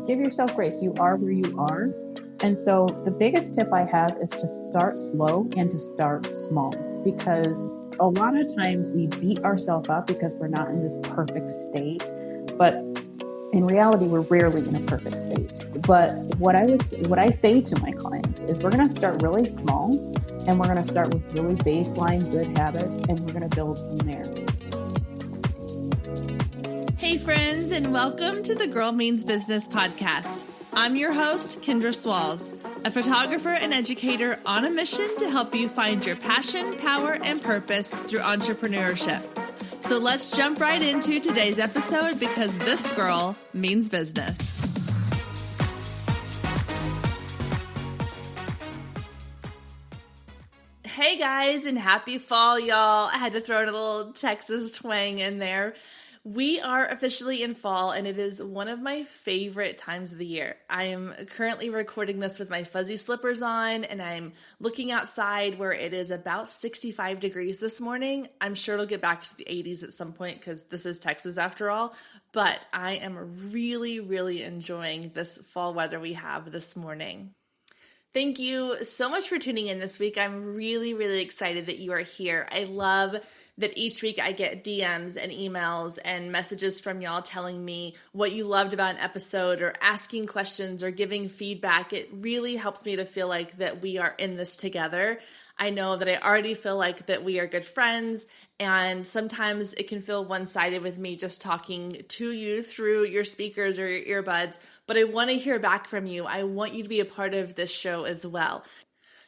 give yourself grace. You are where you are. And so the biggest tip I have is to start slow and to start small, because a lot of times we beat ourselves up because we're not in this perfect state. But in reality, we're rarely in a perfect state. But what I say to my clients is we're going to start really small, and we're going to start with really baseline good habits, and we're going to build from there. Hey friends, and welcome to the Girl Means Business podcast. I'm your host, Kendra Swalls, a photographer and educator on a mission to help you find your passion, power, and purpose through entrepreneurship. So let's jump right into today's episode, because this girl means business. Hey guys, and happy fall, y'all. I had to throw in a little Texas twang in there. We are officially in fall, and it is one of my favorite times of the year. I am currently recording this with my fuzzy slippers on, and I'm looking outside where it is about 65 degrees this morning. I'm sure it'll get back to the 80s at some point because this is Texas after all, but I am really enjoying this fall weather we have this morning. Thank you so much for tuning in this week. I'm really excited that you are here. I love that each week I get DMs and emails and messages from y'all telling me what you loved about an episode, or asking questions or giving feedback. It really helps me to feel like that we are in this together. I know that I already feel like that we are good friends, and sometimes it can feel one-sided with me just talking to you through your speakers or your earbuds, but I want to hear back from you. I want you to be a part of this show as well.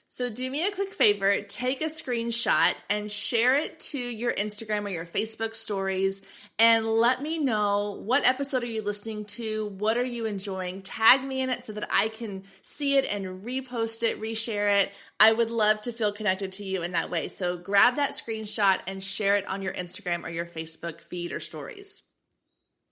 So do me a quick favor, take a screenshot and share it to your Instagram or your Facebook stories, and let me know what episode are you listening to, what are you enjoying, tag me in it so that I can see it and repost it, reshare it. I would love to feel connected to you in that way. So grab that screenshot and share it on your Instagram or your Facebook feed or stories.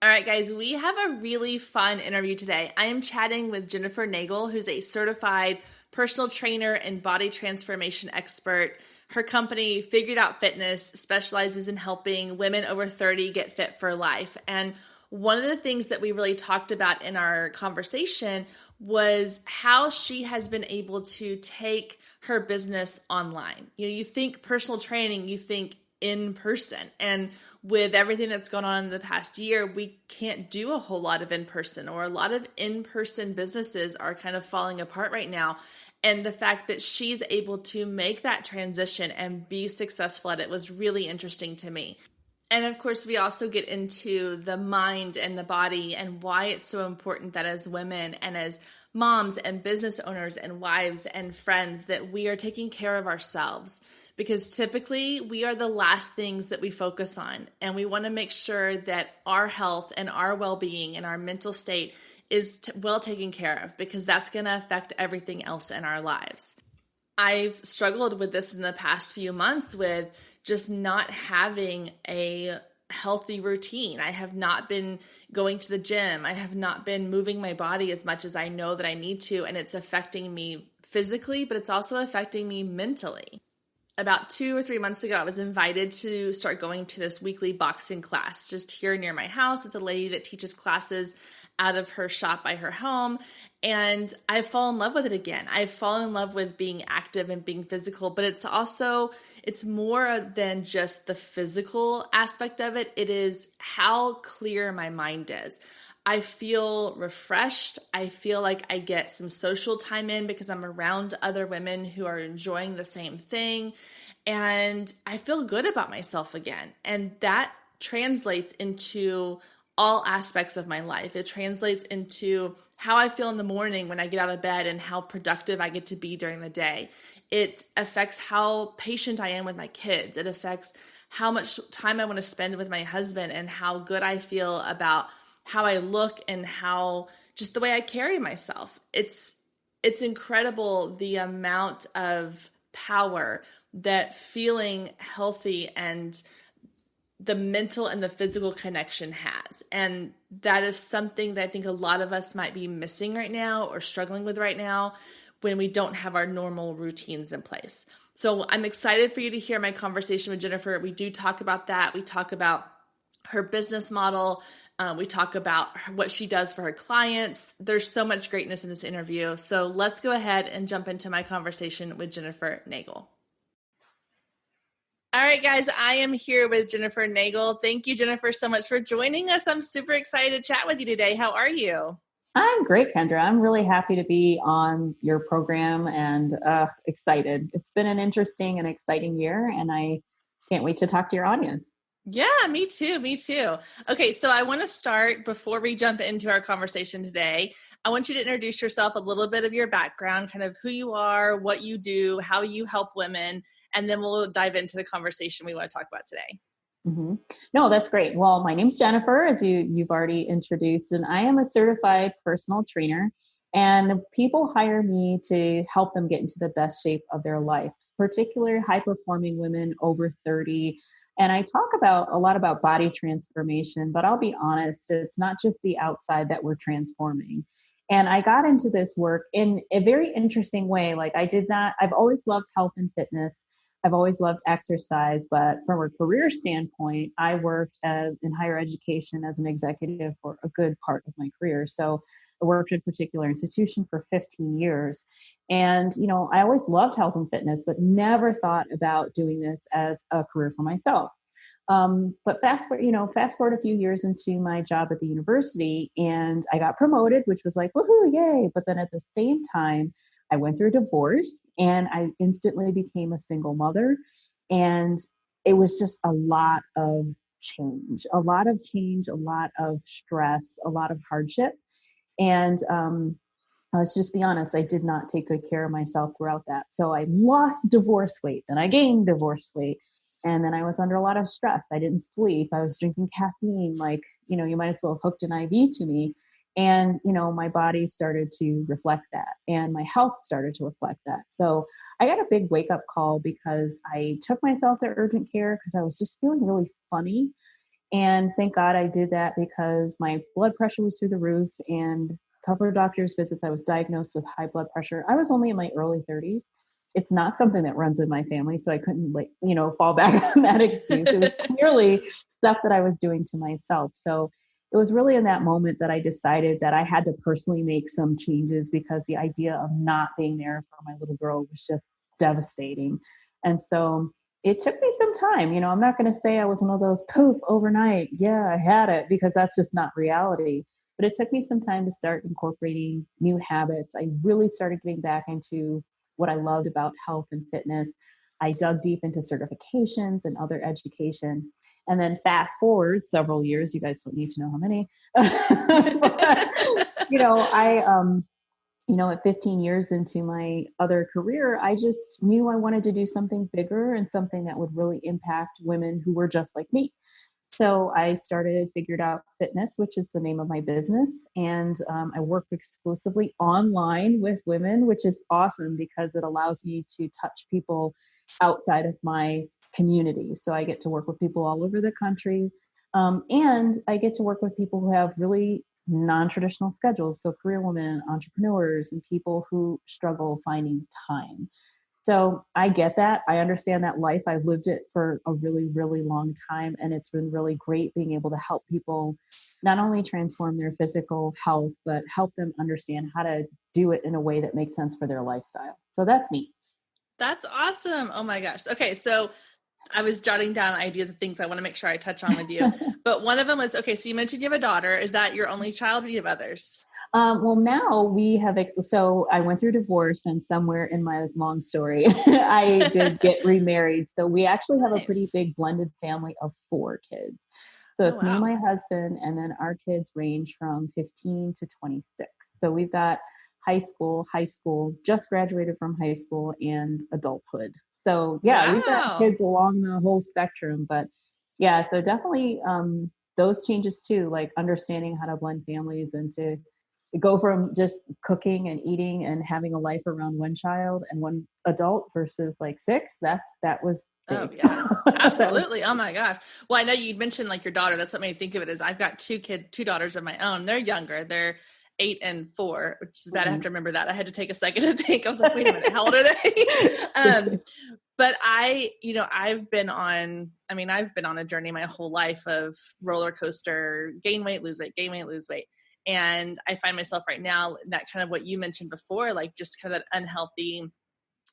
All right, guys, we have a really fun interview today. I am chatting with Jennifer Nagel, who's a certified personal trainer and body transformation expert. Her company, Figured Out Fitness, specializes in helping women over 30 get fit for life. And one of the things that we really talked about in our conversation was how she has been able to take her business online. You know, you think personal training, you think in person. And with everything that's gone on in the past year, we can't do a whole lot of in-person, or a lot of in-person businesses are kind of falling apart right now. And the fact that she's able to make that transition and be successful at it was really interesting to me. And of course, we also get into the mind and the body and why it's so important that as women and as moms and business owners and wives and friends that we are taking care of ourselves. Because typically we are the last things that we focus on, and we want to make sure that our health and our well-being and our mental state is well taken care of, because that's going to affect everything else in our lives. I've struggled with this in the past few months with just not having a healthy routine. I have not been going to the gym. I have not been moving my body as much as I know that I need to, and it's affecting me physically, but it's also affecting me mentally. About 2 or 3 months ago, I was invited to start going to this weekly boxing class just here near my house. It's a lady that teaches classes out of her shop by her home, and I've fallen in love with it again. I've fallen in love with being active and being physical, but it's more than just the physical aspect of it. It is how clear my mind is. I feel refreshed. I feel like I get some social time in because I'm around other women who are enjoying the same thing. And I feel good about myself again. And that translates into all aspects of my life. It translates into how I feel in the morning when I get out of bed and how productive I get to be during the day. It affects how patient I am with my kids. It affects how much time I want to spend with my husband and how good I feel about how I look and how just the way I carry myself. It's incredible the amount of power that feeling healthy and the mental and the physical connection has. And that is something that I think a lot of us might be missing right now or struggling with right now when we don't have our normal routines in place. So I'm excited for you to hear my conversation with Jennifer. We do talk about that. We talk about her business model, We talk about what she does for her clients. There's so much greatness in this interview. So let's go ahead and jump into my conversation with Jennifer Nagel. All right, guys, I am here with Jennifer Nagel. Thank you, Jennifer, so much for joining us. I'm super excited to chat with you today. How are you? I'm great, Kendra. I'm really happy to be on your program and excited. It's been an interesting and exciting year, and I can't wait to talk to your audience. Yeah, me too. Me too. Okay, so I want to start before we jump into our conversation today. I want you to introduce yourself, a little bit of your background, kind of who you are, what you do, how you help women, and then we'll dive into the conversation we want to talk about today. Mm-hmm. No, that's great. Well, my name's Jennifer, as you've already introduced, and I am a certified personal trainer. And people hire me to help them get into the best shape of their life, particularly high performing women over 30. And I talk about a lot about body transformation, but I'll be honest, it's not just the outside that we're transforming. And I got into this work in a very interesting way. Like I've always loved health and fitness. I've always loved exercise, but from a career standpoint, I worked in higher education as an executive for a good part of my career. So I worked in a particular institution for 15 years. And, I always loved health and fitness, but never thought about doing this as a career for myself. But fast forward a few years into my job at the university, and I got promoted, which was like, woohoo, yay. But then at the same time, I went through a divorce and I instantly became a single mother. And it was just a lot of change, a lot of stress, a lot of hardship. And let's just be honest, I did not take good care of myself throughout that. So I lost divorce weight, then I gained divorce weight. And then I was under a lot of stress. I didn't sleep. I was drinking caffeine. Like, you might as well have hooked an IV to me. And, my body started to reflect that and my health started to reflect that. So I got a big wake up call because I took myself to urgent care because I was just feeling really funny. And thank God I did that because my blood pressure was through the roof, and a couple of doctor's visits, I was diagnosed with high blood pressure. I was only in my early 30s. It's not something that runs in my family, so I couldn't fall back on that excuse. It was clearly stuff that I was doing to myself. So it was really in that moment that I decided that I had to personally make some changes because the idea of not being there for my little girl was just devastating. And so it took me some time. I'm not going to say I was one of those poof overnight. Yeah, I had it, because that's just not reality. But it took me some time to start incorporating new habits. I really started getting back into what I loved about health and fitness. I dug deep into certifications and other education. And then fast forward several years, you guys don't need to know how many. But, at 15 years into my other career, I just knew I wanted to do something bigger and something that would really impact women who were just like me. So I figured out fitness, which is the name of my business. And I work exclusively online with women, which is awesome because it allows me to touch people outside of my community. So I get to work with people all over the country. And I get to work with people who have really non-traditional schedules. So career women, entrepreneurs, and people who struggle finding time. So I get that. I understand that life. I've lived it for a really, really long time. And it's been really great being able to help people not only transform their physical health, but help them understand how to do it in a way that makes sense for their lifestyle. So that's me. That's awesome. Oh my gosh. Okay. So I was jotting down ideas of things I want to make sure I touch on with you. But one of them was, okay, so you mentioned you have a daughter. Is that your only child, or do you have others? Well, now we have, so I went through divorce, and somewhere in my long story, I did get remarried. So we actually have a pretty big blended family of 4 kids. So it's me and my husband, and then our kids range from 15 to 26. So we've got high school, just graduated from high school, and adulthood. So yeah, we've got kids along the whole spectrum. But yeah, so definitely those changes too, like understanding how to blend families and to go from just cooking and eating and having a life around one child and one adult versus like 6. That was big. Oh yeah, absolutely. Oh my gosh. Well, I know you mentioned like your daughter. That's what made me think of it. Is I've got 2 daughters of my own. They're younger. They're 8 and 4, which is bad. I have to remember that. I had to take a second to think. I was like, wait a minute, how old are they? But I've been on a journey my whole life of roller coaster, gain weight, lose weight, gain weight, lose weight. And I find myself right now in that kind of what you mentioned before, like just kind of that unhealthy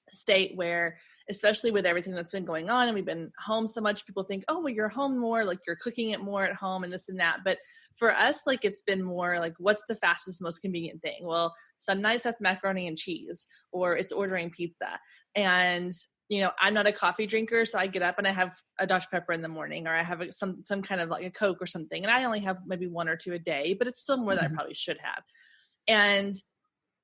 state where, especially with everything that's been going on and we've been home so much, people think, oh, well, you're home more, like you're cooking it more at home and this and that. But for us, like it's been more like, what's the fastest, most convenient thing? Well, some nights that's macaroni and cheese, or it's ordering pizza. And I'm not a coffee drinker, so I get up and I have a Dr. Pepper in the morning, or I have some kind of like a Coke or something. And I only have maybe 1 or 2 a day, but it's still more than I probably should have. And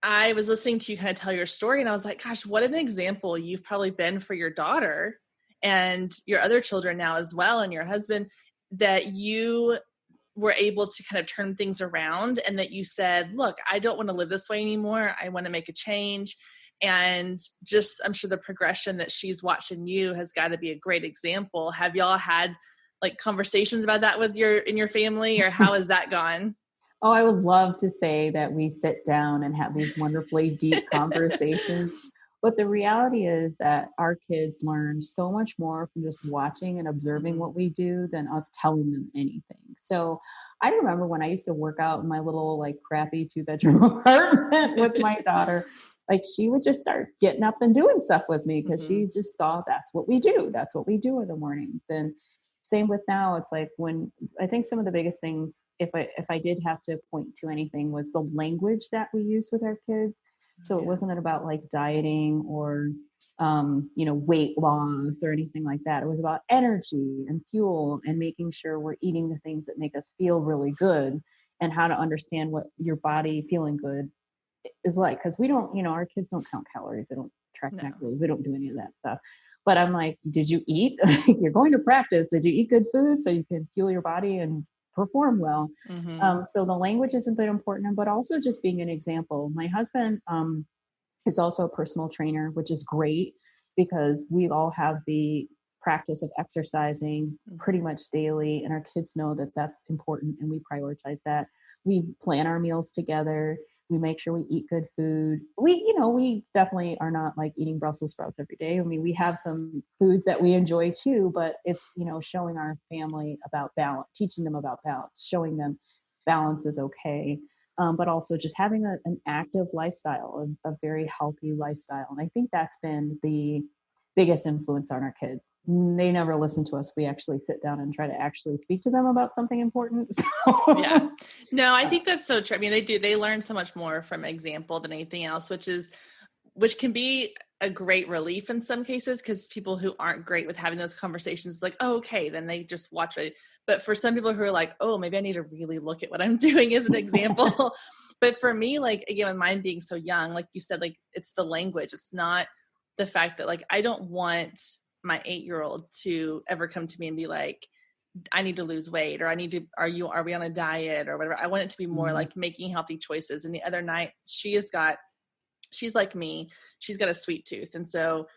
I was listening to you kind of tell your story, and I was like, gosh, what an example you've probably been for your daughter and your other children now as well, and your husband, that you were able to kind of turn things around, and that you said, look, I don't want to live this way anymore. I want to make a change. And just, I'm sure the progression that she's watching you has got to be a great example. Have y'all had like conversations about that in your family, or how has that gone? Oh, I would love to say that we sit down and have these wonderfully deep conversations. But the reality is that our kids learn so much more from just watching and observing what we do than us telling them anything. So I remember when I used to work out in my little like crappy 2-bedroom apartment with my daughter, like she would just start getting up and doing stuff with me because she just saw that's what we do. That's what we do in the mornings. And same with now, it's like when I think some of the biggest things, if I did have to point to anything, was the language that we use with our kids. So it wasn't about like dieting or, weight loss or anything like that. It was about energy and fuel and making sure we're eating the things that make us feel really good, and how to understand what your body feeling good is like. Cause we don't, our kids don't count calories. They don't track macros. They don't do any of that stuff. But I'm like, did you eat? You're going to practice. Did you eat good food so you can fuel your body and perform well? So the language isn't that important, but also just being an example. My husband is also a personal trainer, which is great because we all have the practice of exercising pretty much daily, and our kids know that that's important, and we prioritize that. We plan our meals together. We make sure we eat good food. We definitely are not like eating Brussels sprouts every day. I mean, we have some foods that we enjoy too, but it's, showing our family about balance, teaching them about balance, showing them balance is okay. But also just having an active lifestyle, a very healthy lifestyle. And I think that's been the biggest influence on our kids. They never listen to us. We actually sit down and try to actually speak to them about something important. So. Yeah, no, I think that's so true. I mean, they learn so much more from example than anything else, which can be a great relief in some cases, because people who aren't great with having those conversations, like, oh, okay, then they just watch it. But for some people who are like, oh, maybe I need to really look at what I'm doing as an example. But for me, like, again, with mine being so young, like you said, like it's the language. It's not the fact that like, I don't want my 8-year-old to ever come to me and be like, I need to lose weight, or are we on a diet or whatever. I want it to be more like making healthy choices. And the other night she's like me, she's got a sweet tooth. And so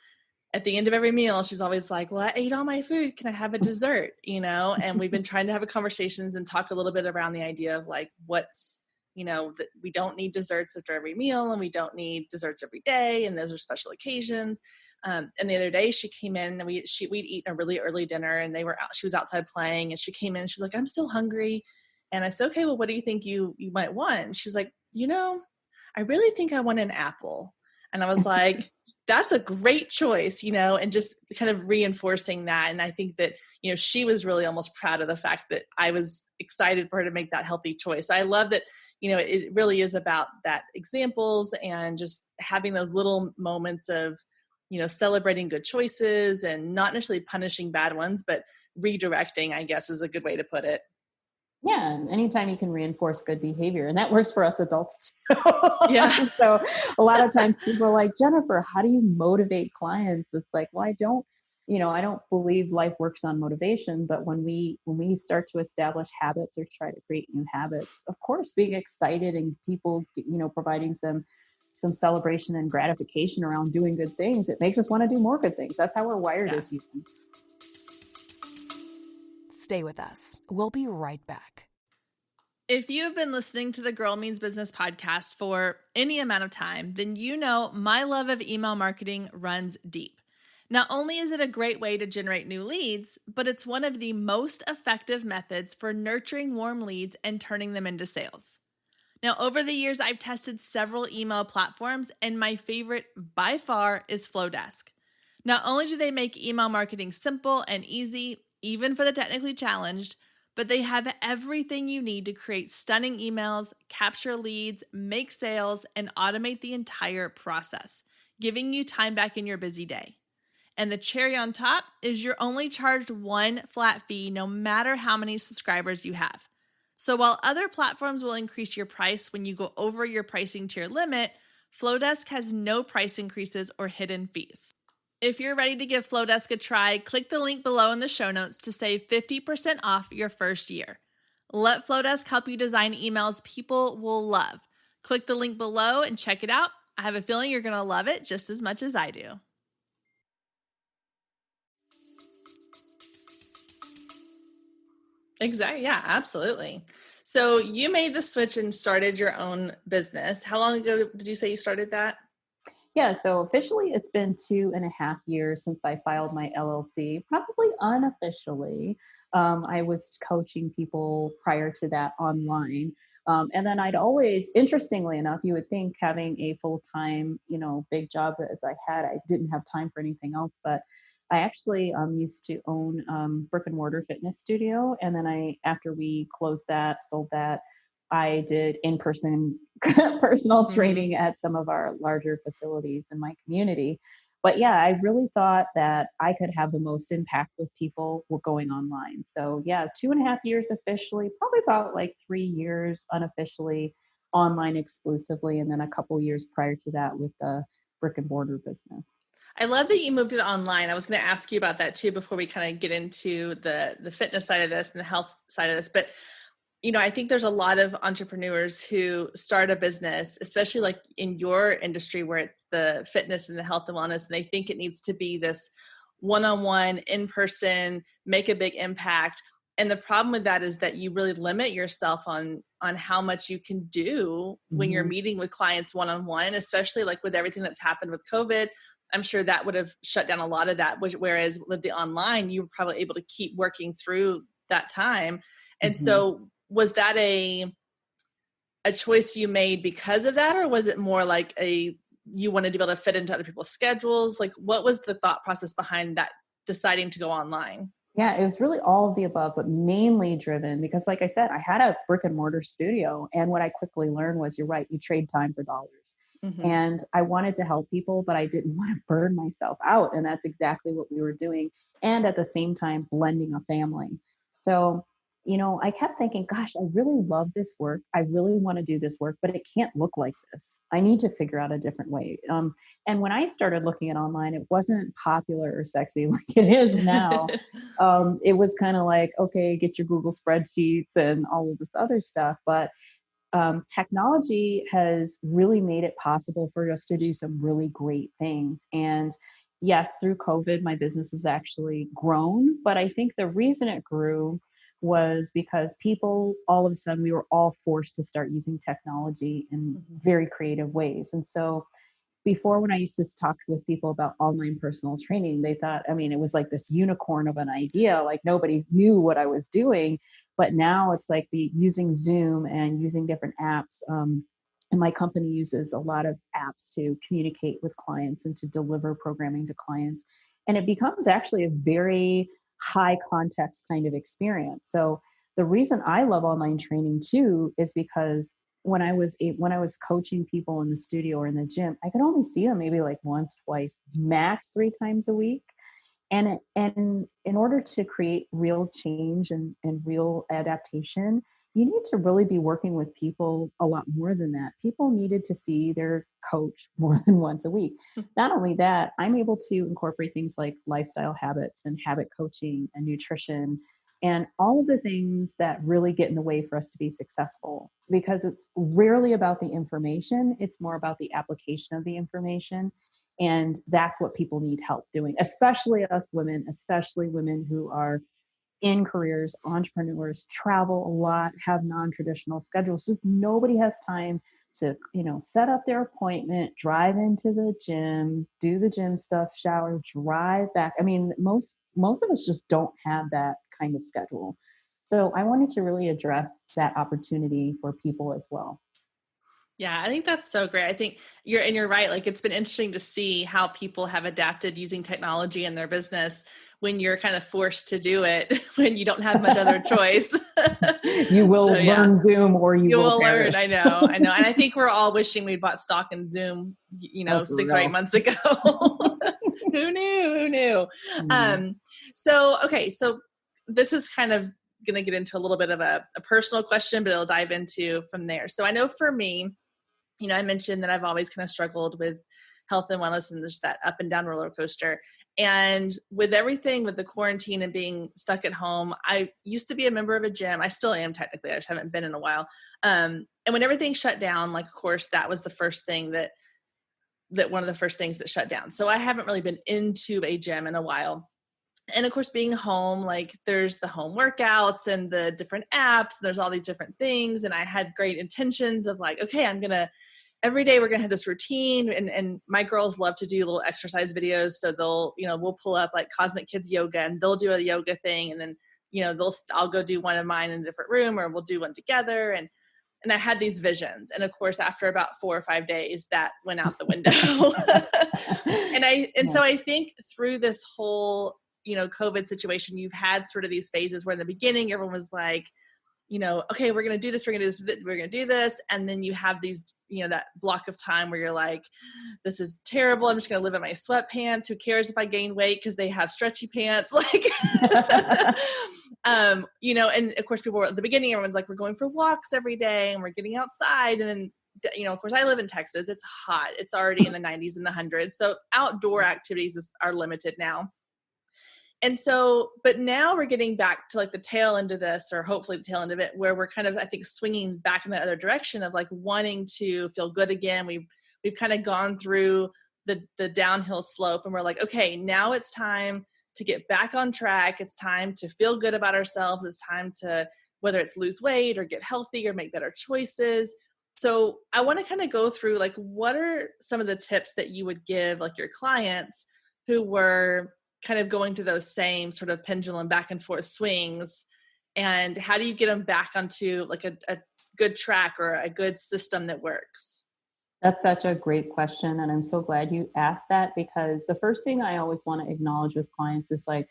at the end of every meal, she's always like, well, I ate all my food. Can I have a dessert? And we've been trying to have conversations and talk a little bit around the idea of like, what's, that we don't need desserts after every meal, and we don't need desserts every day. And those are special occasions. And the other day she came in and we'd eaten a really early dinner, and she was outside playing, and she came in and she's like, I'm still hungry. And I said, okay, well, what do you think you might want? And she's like, I really think I want an apple. And I was like, that's a great choice, and just kind of reinforcing that. And I think that, she was really almost proud of the fact that I was excited for her to make that healthy choice. I love that, it really is about that examples and just having those little moments of, celebrating good choices and not necessarily punishing bad ones, but redirecting, I guess, is a good way to put it. Yeah. Anytime you can reinforce good behavior, and that works for us adults too. Yeah. So a lot of times people are like, Jennifer, how do you motivate clients? It's like, well, I don't believe life works on motivation, but when we start to establish habits or try to create new habits, of course, being excited and people, providing some celebration and gratification around doing good things, it makes us want to do more good things. That's how we're wired as humans. Stay with us. We'll be right back. If you've been listening to the Girl Means Business podcast for any amount of time, then you know my love of email marketing runs deep. Not only is it a great way to generate new leads, but it's one of the most effective methods for nurturing warm leads and turning them into sales. Now, over the years, I've tested several email platforms, and my favorite by far is Flowdesk. Not only do they make email marketing simple and easy, even for the technically challenged, but they have everything you need to create stunning emails, capture leads, make sales, and automate the entire process, giving you time back in your busy day. And the cherry on top is you're only charged one flat fee no matter how many subscribers you have. So while other platforms will increase your price when you go over your pricing tier limit, Flowdesk has no price increases or hidden fees. If you're ready to give Flowdesk a try, click the link below in the show notes to save 50% off your first year. Let Flowdesk help you design emails people will love. Click the link below and check it out. I have a feeling you're going to love it just as much as I do. Exactly. Yeah, absolutely. So you made the switch and started your own business. How long ago did you say you started that? Yeah, so officially it's been 2.5 years since I filed my LLC. Probably unofficially, I was coaching people prior to that online. And then I'd always, interestingly enough, you would think having a full-time, big job as I had, I didn't have time for anything else. But I actually used to own brick and mortar fitness studio. And then after we closed that, sold that, I did in-person personal training at some of our larger facilities in my community. But yeah, I really thought that I could have the most impact with people going online. So yeah, 2.5 years officially, probably about like 3 years unofficially online exclusively, and then a couple years prior to that with the brick and mortar business. I love that you moved it online. I was going to ask you about that too before we kind of get into the fitness side of this and the health side of this. But I think there's a lot of entrepreneurs who start a business, especially like in your industry where it's the fitness and the health and wellness, and they think it needs to be this one-on-one, in-person, make a big impact. And the problem with that is that you really limit yourself on how much you can do when you're meeting with clients one-on-one, especially like with everything that's happened with COVID. I'm sure that would have shut down a lot of that, whereas with the online, you were probably able to keep working through that time. And so was that a choice you made because of that, or was it more like you wanted to be able to fit into other people's schedules? Like, what was the thought process behind that deciding to go online? Yeah, it was really all of the above, but mainly driven because, like I said, I had a brick and mortar studio. And what I quickly learned was, you're right, you trade time for dollars. And I wanted to help people, but I didn't want to burn myself out. And that's exactly what we were doing. And at the same time, blending a family. So, I kept thinking, gosh, I really love this work. I really want to do this work, but it can't look like this. I need to figure out a different way. And when I started looking at online, it wasn't popular or sexy like it is now. It was kind of like, okay, get your Google spreadsheets and all of this other stuff. But technology has really made it possible for us to do some really great things. And yes, through COVID, my business has actually grown. But I think the reason it grew was because people, all of a sudden, we were all forced to start using technology in very creative ways. And so before, when I used to talk with people about online personal training, they thought, I mean, it was like this unicorn of an idea, like nobody knew what I was doing. But now it's like using Zoom and using different apps. And my company uses a lot of apps to communicate with clients and to deliver programming to clients. And it becomes actually a very high context kind of experience. So the reason I love online training too is because when I was coaching people in the studio or in the gym, I could only see them maybe like once, twice, max 3 times a week. And in order to create real change and real adaptation, you need to really be working with people a lot more than that. People needed to see their coach more than once a week. Not only that, I'm able to incorporate things like lifestyle habits and habit coaching and nutrition and all of the things that really get in the way for us to be successful, because it's rarely about the information. It's more about the application of the information. And that's what people need help doing, especially us women, especially women who are in careers, entrepreneurs travel a lot, have non-traditional schedules. Just nobody has time to, set up their appointment, drive into the gym, do the gym stuff, shower, drive back. I mean, most of us just don't have that kind of schedule. So I wanted to really address that opportunity for people as well. Yeah, I think that's so great. I think you're right. Like, it's been interesting to see how people have adapted using technology in their business when you're kind of forced to do it when you don't have much other choice. You will So yeah, learn Zoom or you will learn. perish. I know. And I think we're all wishing we'd bought stock in Zoom, Oh, for 6 or 8 real. months ago. Who knew? Who knew? Mm. Okay. So this is kind of going to get into a little bit of a personal question, but it'll dive into from there. So I know for me, I mentioned that I've always kind of struggled with health and wellness and just that up and down roller coaster. And with everything, with the quarantine and being stuck at home, I used to be a member of a gym. I still am technically. I just haven't been in a while. And when everything shut down, like, of course, that was the first thing that one of the first things that shut down. So I haven't really been into a gym in a while. And of course, being home, like, there's the home workouts and the different apps, and there's all these different things. And I had great intentions of like, okay, every day we're going to have this routine. And my girls love to do little exercise videos. So they'll, we'll pull up like Cosmic Kids Yoga and they'll do a yoga thing. And then, I'll go do one of mine in a different room, or we'll do one together. And I had these visions. And of course, after about 4 or 5 days, that went out the window. So I think through this whole, COVID situation, you've had sort of these phases where in the beginning, everyone was like, okay, we're going to do this, we're going to do this, we're going to do this. And then you have these, that block of time where you're like, this is terrible. I'm just going to live in my sweatpants. Who cares if I gain weight? Cause they have stretchy pants. Like, and of course people were at the beginning, everyone's like, we're going for walks every day and we're getting outside. And then, of course I live in Texas. It's hot. It's already in the 90s and the hundreds. So outdoor activities are limited now. And so, but now we're getting back to like the tail end of this, or hopefully the tail end of it, where we're kind of, I think, swinging back in that other direction of like wanting to feel good again. We've kind of gone through the downhill slope, and we're like, okay, now it's time to get back on track. It's time to feel good about ourselves. It's time to, whether it's lose weight or get healthy or make better choices. So I want to kind of go through like, what are some of the tips that you would give like your clients who were kind of going through those same sort of pendulum back and forth swings, and how do you get them back onto like a good track or a good system that works? That's such a great question. And I'm so glad you asked that, because the first thing I always want to acknowledge with clients is like,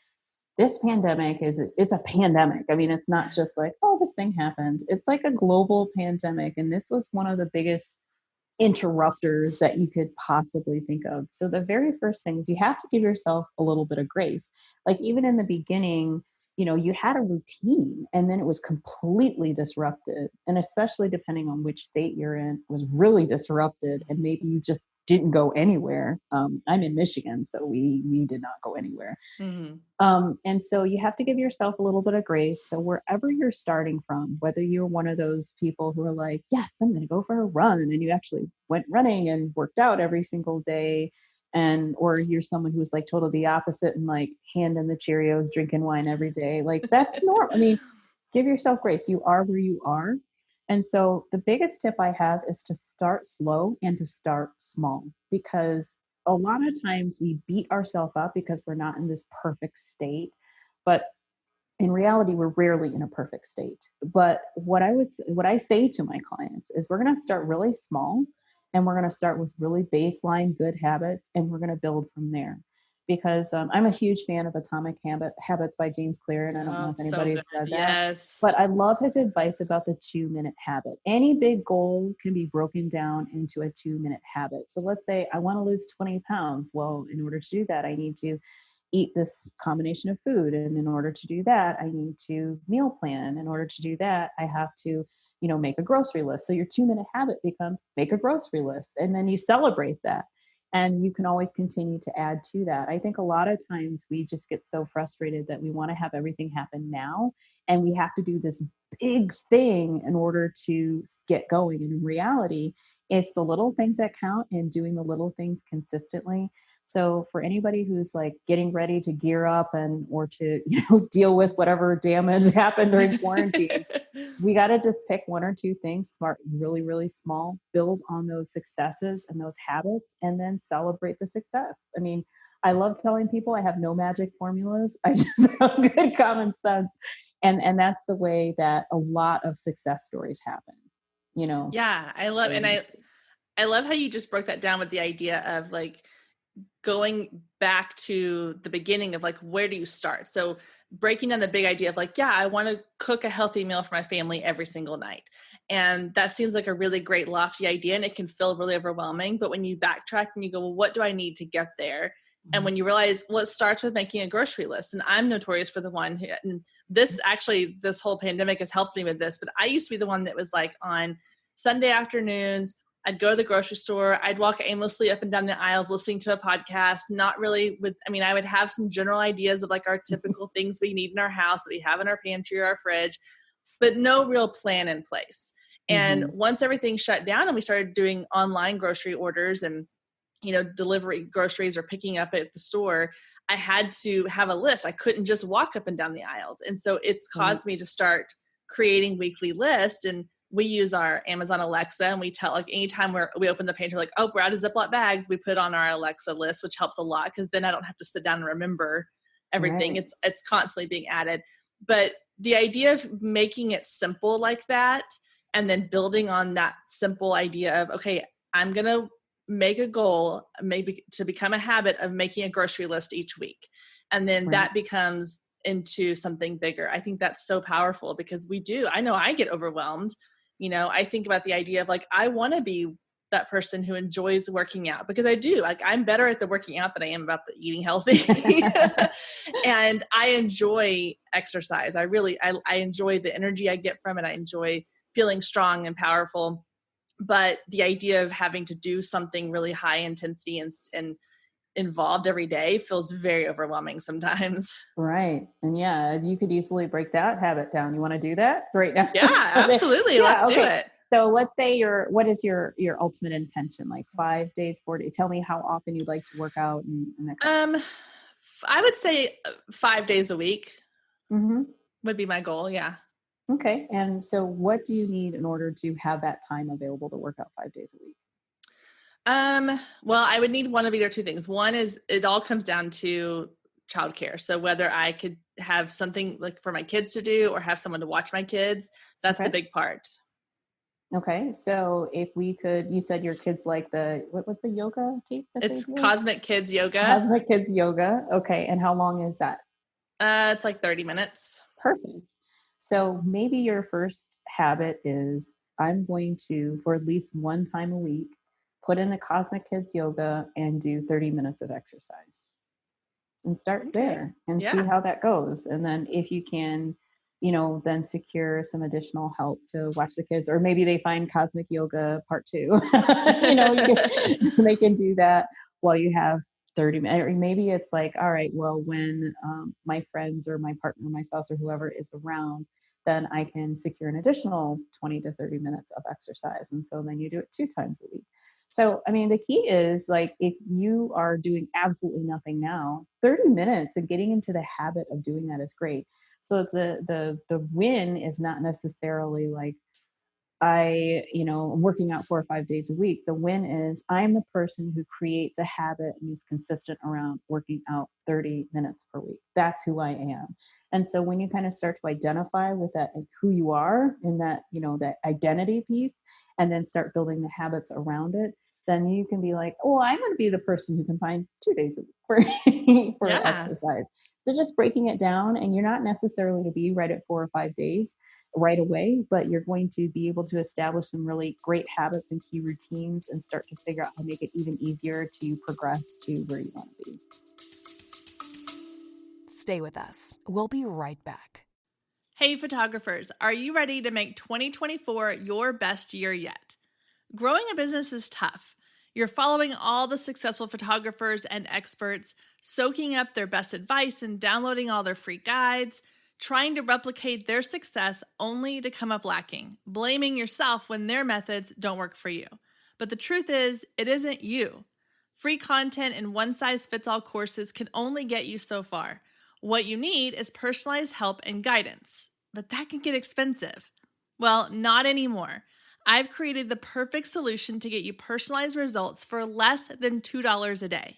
this pandemic it's a pandemic. I mean, it's not just like, oh, this thing happened. It's like a global pandemic. And this was one of the biggest interrupters that you could possibly think of. So the very first thing is you have to give yourself a little bit of grace. Like, even in the beginning, you had a routine and then it was completely disrupted. And especially depending on which state you're in, it was really disrupted. And maybe you just didn't go anywhere. I'm in Michigan, so we did not go anywhere. Mm-hmm. And so you have to give yourself a little bit of grace. So wherever you're starting from, whether you're one of those people who are like, yes, I'm going to go for a run, and you actually went running and worked out every single day, or you're someone who's like totally the opposite and like hand in the Cheerios, drinking wine every day, like that's normal. I mean, give yourself grace. You are where you are. And so the biggest tip I have is to start slow and to start small, because a lot of times we beat ourselves up because we're not in this perfect state. But in reality, we're rarely in a perfect state. But what I say to my clients is, we're going to start really small, and we're going to start with really baseline good habits, and we're going to build from there. Because I'm a huge fan of Habits by James Clear, and I don't know if anybody's read that. Yes. But I love his advice about the 2-minute habit. Any big goal can be broken down into a 2-minute habit. So let's say I want to lose 20 pounds. Well, in order to do that, I need to eat this combination of food. And in order to do that, I need to meal plan. In order to do that, I have to, make a grocery list. So your 2-minute habit becomes make a grocery list. And then you celebrate that. And you can always continue to add to that. I think a lot of times we just get so frustrated that we want to have everything happen now. And we have to do this big thing in order to get going. And in reality, it's the little things that count, and doing the little things consistently. So for anybody who's like getting ready to gear up or to, deal with whatever damage happened during quarantine, we got to just pick one or two things, smart, really, really small, build on those successes and those habits, and then celebrate the success. I mean, I love telling people I have no magic formulas. I just have good common sense. And that's the way that a lot of success stories happen, Yeah, I love, and I love how you just broke that down with the idea of like going back to the beginning of like, where do you start? So breaking down the big idea of like, yeah, I want to cook a healthy meal for my family every single night. And that seems like a really great lofty idea, and it can feel really overwhelming. But when you backtrack and you go, well, what do I need to get there? And when you realize, well, it starts with making a grocery list. And I'm notorious for the one who, and this whole pandemic has helped me with this, but I used to be the one that was like on Sunday afternoons, I'd go to the grocery store. I'd walk aimlessly up and down the aisles, listening to a podcast, not really I would have some general ideas of like our typical things we need in our house that we have in our pantry or our fridge, but no real plan in place. And once everything shut down and we started doing online grocery orders and, delivery groceries or picking up at the store, I had to have a list. I couldn't just walk up and down the aisles. And so it's caused me to start creating weekly lists. And we use our Amazon Alexa, and we tell like anytime we open the pantry, like, oh, we're out of Ziploc bags, we put on our Alexa list, which helps a lot because then I don't have to sit down and remember everything. Right. It's constantly being added. But the idea of making it simple like that, and then building on that simple idea of, okay, I'm going to make a goal, maybe to become a habit of making a grocery list each week. And then that becomes into something bigger. I think that's so powerful because I know I get overwhelmed. I think about the idea of like, I want to be that person who enjoys working out because I do. Like, I'm better at the working out than I am about the eating healthy. And I enjoy exercise. I enjoy the energy I get from it. I enjoy feeling strong and powerful. But the idea of having to do something really high intensity and involved every day feels very overwhelming sometimes. Right. And yeah, you could easily break that habit down. You want to do that right now? Yeah, absolutely. Let's do it. So let's say what is your ultimate intention? Like 5 days, 4 days? Tell me how often you'd like to work out. I would say 5 days a week would be my goal. Yeah. Okay. And so what do you need in order to have that time available to work out 5 days a week? Well, I would need one of either two things. One is it all comes down to childcare. So whether I could have something like for my kids to do or have someone to watch my kids, that's the big part. Okay. So if we could, you said your kids like what was the yoga, Kate? It's Cosmic Kids Yoga. Cosmic Kids Yoga. Okay. And how long is that? It's like 30 minutes. Perfect. So maybe your first habit is I'm going to, for at least one time a week, put in a Cosmic Kids Yoga and do 30 minutes of exercise and start there and see how that goes. And then if you can, then secure some additional help to watch the kids, or maybe they find Cosmic Yoga part 2, they can do that while you have 30 minutes. Or maybe it's like, all right, well, when my friends or my partner, my spouse or whoever is around, then I can secure an additional 20 to 30 minutes of exercise. And so then you do it 2 times a week. So, I mean, the key is like, if you are doing absolutely nothing now, 30 minutes and getting into the habit of doing that is great. So the win is not necessarily like, I'm working out 4 or 5 days a week. The win is I'm the person who creates a habit and is consistent around working out 30 minutes per week. That's who I am. And so when you kind of start to identify with that, who you are in that, that identity piece, and then start building the habits around it, then you can be like, oh, I'm going to be the person who can find 2 days a week for exercise. So just breaking it down, and you're not necessarily to be right at 4 or 5 days right away, but you're going to be able to establish some really great habits and key routines and start to figure out how to make it even easier to progress to where you want to be. Stay with us. We'll be right back. Hey, photographers, are you ready to make 2024 your best year yet? Growing a business is tough. You're following all the successful photographers and experts, soaking up their best advice and downloading all their free guides, trying to replicate their success only to come up lacking, blaming yourself when their methods don't work for you. But the truth is, it isn't you. Free content and one-size-fits-all courses can only get you so far. What you need is personalized help and guidance, but that can get expensive. Well, not anymore. I've created the perfect solution to get you personalized results for less than $2 a day.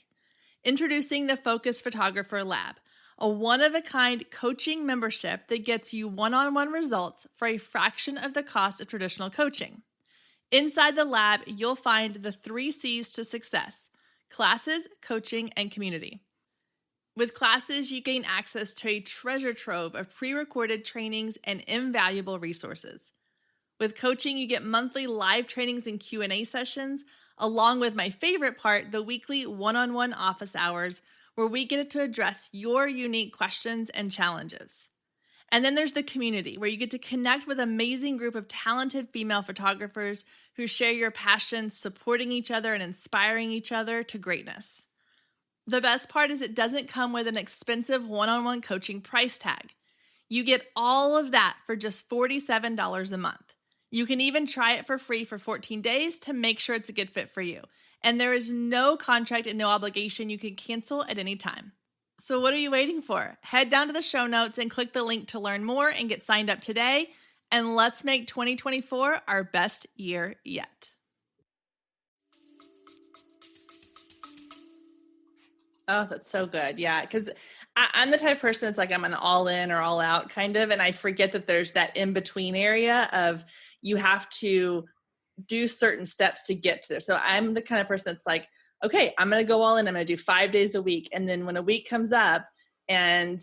Introducing the Focus Photographer Lab, a one-of-a-kind coaching membership that gets you one-on-one results for a fraction of the cost of traditional coaching. Inside the lab, you'll find the 3 C's to success: classes, coaching, and community. With classes, you gain access to a treasure trove of pre-recorded trainings and invaluable resources. With coaching, you get monthly live trainings and Q&A sessions, along with my favorite part, the weekly one-on-one office hours, where we get to address your unique questions and challenges. And then there's the community, where you get to connect with an amazing group of talented female photographers who share your passion, supporting each other and inspiring each other to greatness. The best part is it doesn't come with an expensive one-on-one coaching price tag. You get all of that for just $47 a month. You can even try it for free for 14 days to make sure it's a good fit for you. And there is no contract and no obligation. You can cancel at any time. So what are you waiting for? Head down to the show notes and click the link to learn more and get signed up today. And let's make 2024 our best year yet. Oh, that's so good. Yeah, because I'm the type of person that's like, I'm an all in or all out kind of, and I forget that there's that in-between area of you have to do certain steps to get to there. So I'm the kind of person that's like, okay, I'm going to go all in. I'm going to do 5 days a week. And then when a week comes up and,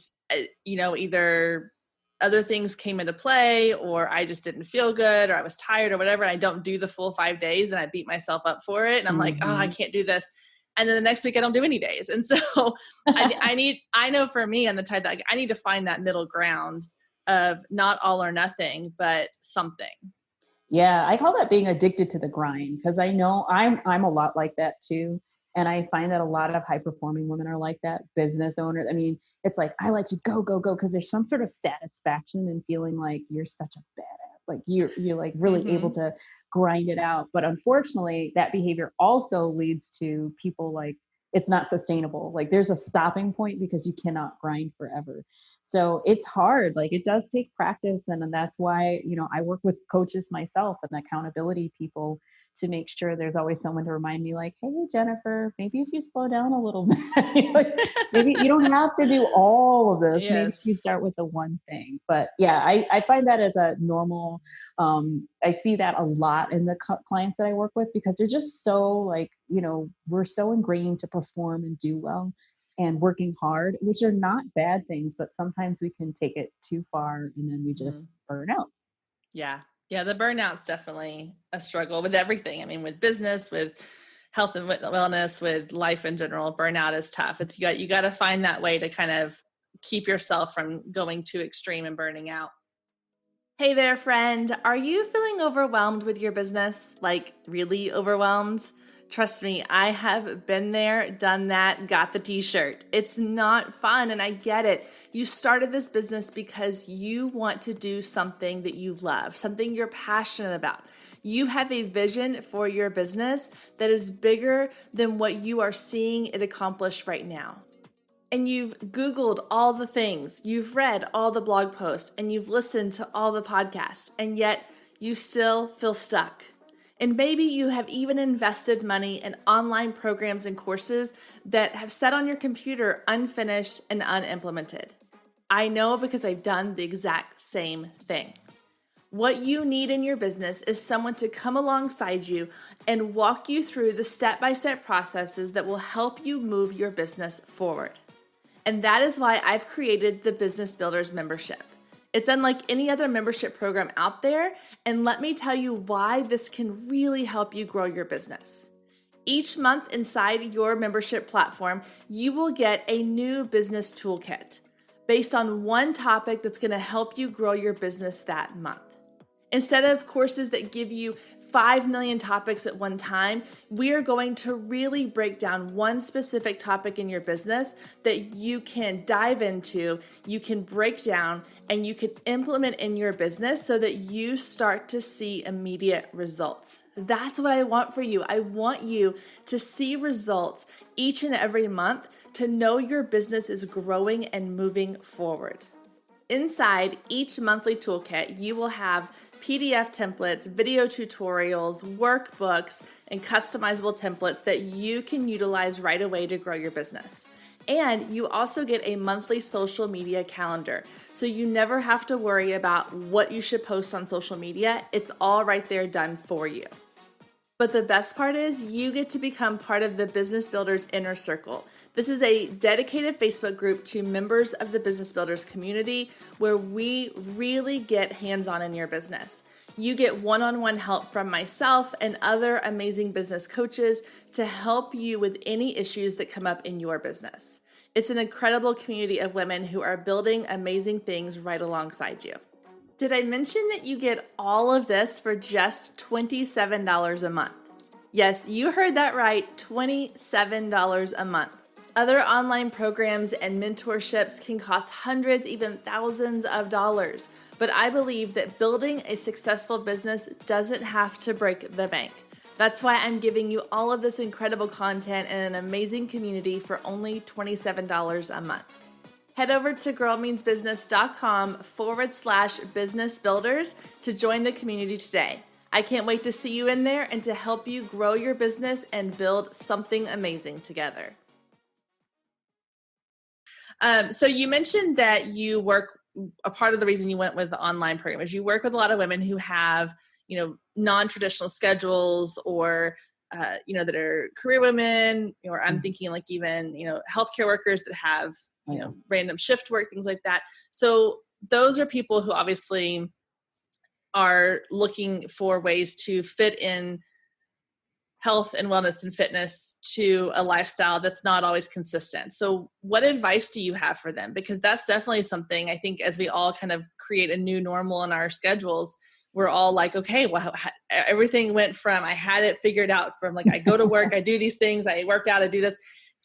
either other things came into play or I just didn't feel good or I was tired or whatever, and I don't do the full 5 days and I beat myself up for it. And I'm like, oh, I can't do this. And then the next week I don't do any days. And so I know for me, I'm the type that I need to find that middle ground of not all or nothing, but something. Yeah, I call that being addicted to the grind, because I know I'm a lot like that too. And I find that a lot of high performing women are like that, business owners. I mean, it's like, I like to go, because there's some sort of satisfaction in feeling like you're such a badass. Like you're like really able to grind it out. But unfortunately, that behavior also leads to people like, it's not sustainable. Like there's a stopping point because you cannot grind forever. So it's hard. Like it does take practice. And that's why, I work with coaches myself and accountability people to make sure there's always someone to remind me like, hey, Jennifer, maybe if you slow down a little bit, like, maybe you don't have to do all of this. Yes. Maybe you start with the one thing. But yeah, I find that as a normal, I see that a lot in the clients that I work with, because they're just so like, we're so ingrained to perform and do well and working hard, which are not bad things, but sometimes we can take it too far and then we just burn out. Yeah. Yeah, the burnout's definitely a struggle with everything. I mean, with business, with health and wellness, with life in general, burnout is tough. It's you got to find that way to kind of keep yourself from going too extreme and burning out. Hey there, friend. Are you feeling overwhelmed with your business? Like really overwhelmed? Trust me, I have been there, done that, got the t-shirt. It's not fun, and I get it. You started this business because you want to do something that you love, something you're passionate about. You have a vision for your business that is bigger than what you are seeing it accomplish right now. And you've Googled all the things, you've read all the blog posts, and you've listened to all the podcasts, and yet you still feel stuck. And maybe you have even invested money in online programs and courses that have sat on your computer unfinished and unimplemented. I know because I've done the exact same thing. What you need in your business is someone to come alongside you and walk you through the step-by-step processes that will help you move your business forward. And that is why I've created the Business Builders membership. It's unlike any other membership program out there, and let me tell you why this can really help you grow your business. Each month inside your membership platform, you will get a new business toolkit based on one topic that's going to help you grow your business that month. Instead of courses that give you 5 million topics at one time. We are going to really break down one specific topic in your business that you can dive into, you can break down, and you can implement in your business so that you start to see immediate results. That's what I want for you. I want you to see results each and every month, to know your business is growing and moving forward. Inside each monthly toolkit, you will have PDF templates, video tutorials, workbooks, and customizable templates that you can utilize right away to grow your business. And you also get a monthly social media calendar, so you never have to worry about what you should post on social media. It's all right there done for you. But the best part is you get to become part of the Business Builders Inner Circle. This is a dedicated Facebook group to members of the Business Builders community where we really get hands-on in your business. You get one-on-one help from myself and other amazing business coaches to help you with any issues that come up in your business. It's an incredible community of women who are building amazing things right alongside you. Did I mention that you get all of this for just $27 a month? Yes, you heard that right, $27 a month. Other online programs and mentorships can cost hundreds, even thousands of dollars. But I believe that building a successful business doesn't have to break the bank. That's why I'm giving you all of this incredible content and an amazing community for only $27 a month. Head over to girlmeansbusiness.com/business builders to join the community today. I can't wait to see you in there and to help you grow your business and build something amazing together. So you mentioned that you work, a part of the reason you went with the online program is you work with a lot of women who have, non-traditional schedules or, that are career women, or I'm thinking like even, healthcare workers that have, random shift work, things like that. So those are people who obviously are looking for ways to fit in health and wellness and fitness to a lifestyle that's not always consistent. So what advice do you have for them? Because that's definitely something I think as we all kind of create a new normal in our schedules, we're all like, okay, well, everything went from, I had it figured out from like, I go to work, I do these things, I work out, I do this,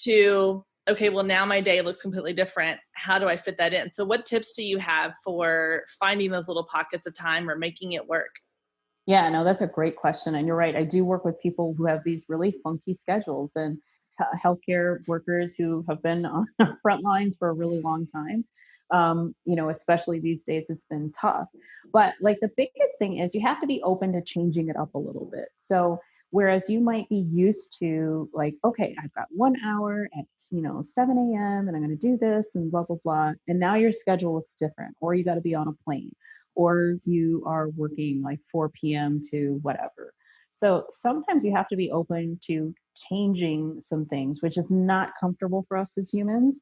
to, okay, well now my day looks completely different. How do I fit that in? So what tips do you have for finding those little pockets of time or making it work? Yeah, no, that's a great question. And you're right. I do work with people who have these really funky schedules and healthcare workers who have been on the front lines for a really long time. Especially these days, it's been tough. But like the biggest thing is you have to be open to changing it up a little bit. So whereas you might be used to like, okay, I've got 1 hour at 7 a.m. and I'm going to do this and blah, blah, blah. And now your schedule looks different, or you got to be on a plane, or you are working like 4 p.m. to whatever. So sometimes you have to be open to changing some things, which is not comfortable for us as humans.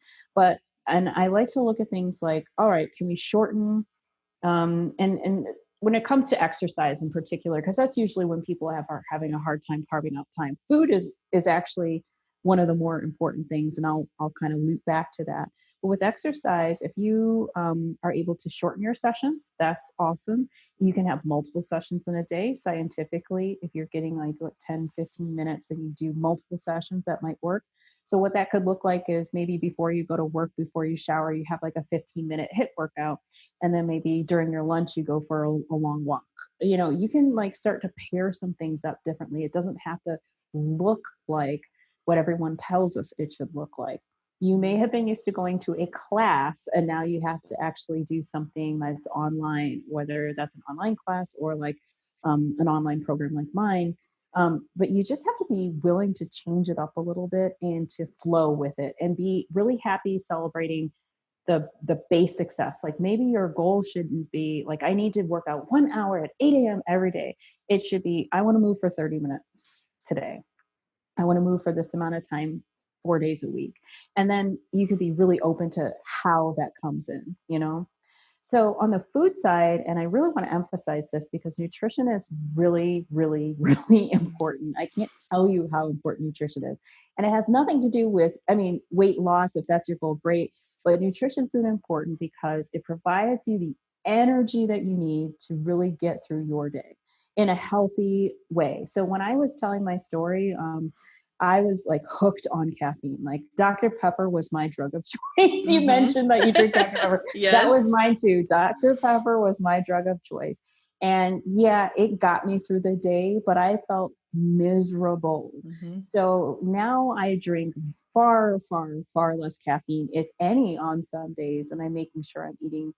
And I like to look at things like, all right, can we shorten, and when it comes to exercise in particular, because that's usually when people are having a hard time carving out time. Food is actually one of the more important things, and I'll kind of loop back to that. But with exercise, if you are able to shorten your sessions, that's awesome. You can have multiple sessions in a day. Scientifically, if you're getting like 10, 15 minutes and you do multiple sessions, that might work. So what that could look like is maybe before you go to work, before you shower, you have like a 15-minute HIIT workout. And then maybe during your lunch, you go for a long walk. You can like start to pair some things up differently. It doesn't have to look like what everyone tells us it should look like. You may have been used to going to a class and now you have to actually do something that's online, whether that's an online class or like an online program like mine. But you just have to be willing to change it up a little bit and to flow with it and be really happy celebrating the base success. Like maybe your goal shouldn't be like, I need to work out 1 hour at 8 a.m. every day. It should be, I want to move for 30 minutes today. I want to move for this amount of time, 4 days a week. And then you could be really open to how that comes in. So on the food side, and I really want to emphasize this because nutrition is really, really, really important. I can't tell you how important nutrition is. And it has nothing to do with, weight loss. If that's your goal, great. But nutrition is important because it provides you the energy that you need to really get through your day. in a healthy way. So when I was telling my story, I was like hooked on caffeine. Like Dr. Pepper was my drug of choice. You mentioned that you drink Dr. Pepper. Yes. That was mine too. Dr. Pepper was my drug of choice. And yeah, it got me through the day, but I felt miserable. So now I drink far, far, far less caffeine, if any, on some days. And I'm making sure I'm eating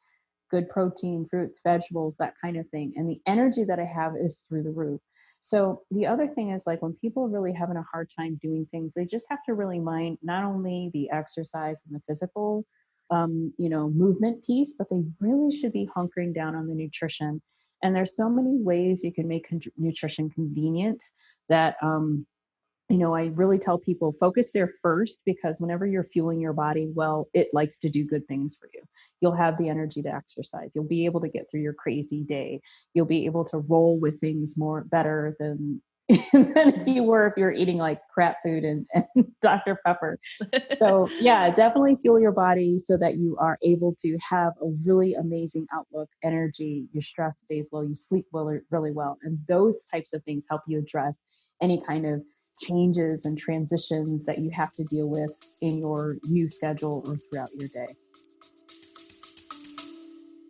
good protein, fruits, vegetables, that kind of thing. And the energy that I have is through the roof. So the other thing is, like, when people are really having a hard time doing things, they just have to really mind not only the exercise and the physical, movement piece, but they really should be hunkering down on the nutrition. And there's so many ways you can make nutrition convenient that, I really tell people focus there first, because whenever you're fueling your body, well, it likes to do good things for you. You'll have the energy to exercise. You'll be able to get through your crazy day. You'll be able to roll with things more better than if you're eating like crap food and Dr. Pepper. So yeah, definitely fuel your body so that you are able to have a really amazing outlook, energy, your stress stays low, you sleep really well. And those types of things help you address any kind of changes and transitions that you have to deal with in your new schedule or throughout your day.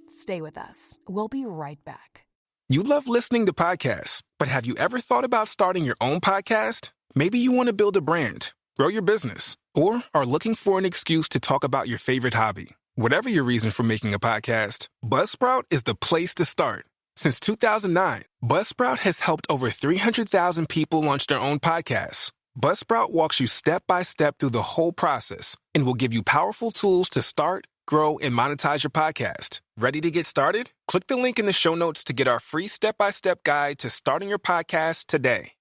Stay with us. We'll be right back. You love listening to podcasts, but have you ever thought about starting your own podcast? Maybe you want to build a brand, grow your business, or are looking for an excuse to talk about your favorite hobby. Whatever your reason for making a podcast, Buzzsprout is the place to start. Since 2009, Buzzsprout has helped over 300,000 people launch their own podcasts. Buzzsprout walks you step by step through the whole process and will give you powerful tools to start, grow, and monetize your podcast. Ready to get started? Click the link in the show notes to get our free step-by-step guide to starting your podcast today.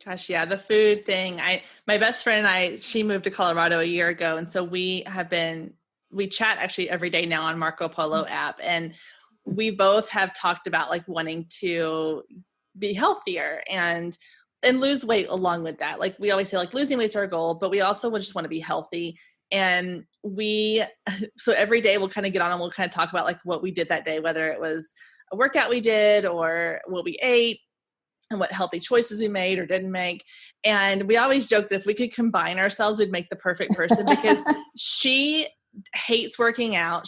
Gosh, yeah, the food thing. My best friend and I, she moved to Colorado a year ago, and so we chat actually every day now on Marco Polo app, and we both have talked about like wanting to be healthier and lose weight along with that. Like we always say, like losing weight's our goal, but we also would just want to be healthy. And so every day we'll kind of get on and we'll kind of talk about like what we did that day, whether it was a workout we did or what we ate and what healthy choices we made or didn't make. And we always joke that if we could combine ourselves, we'd make the perfect person, because she hates working out.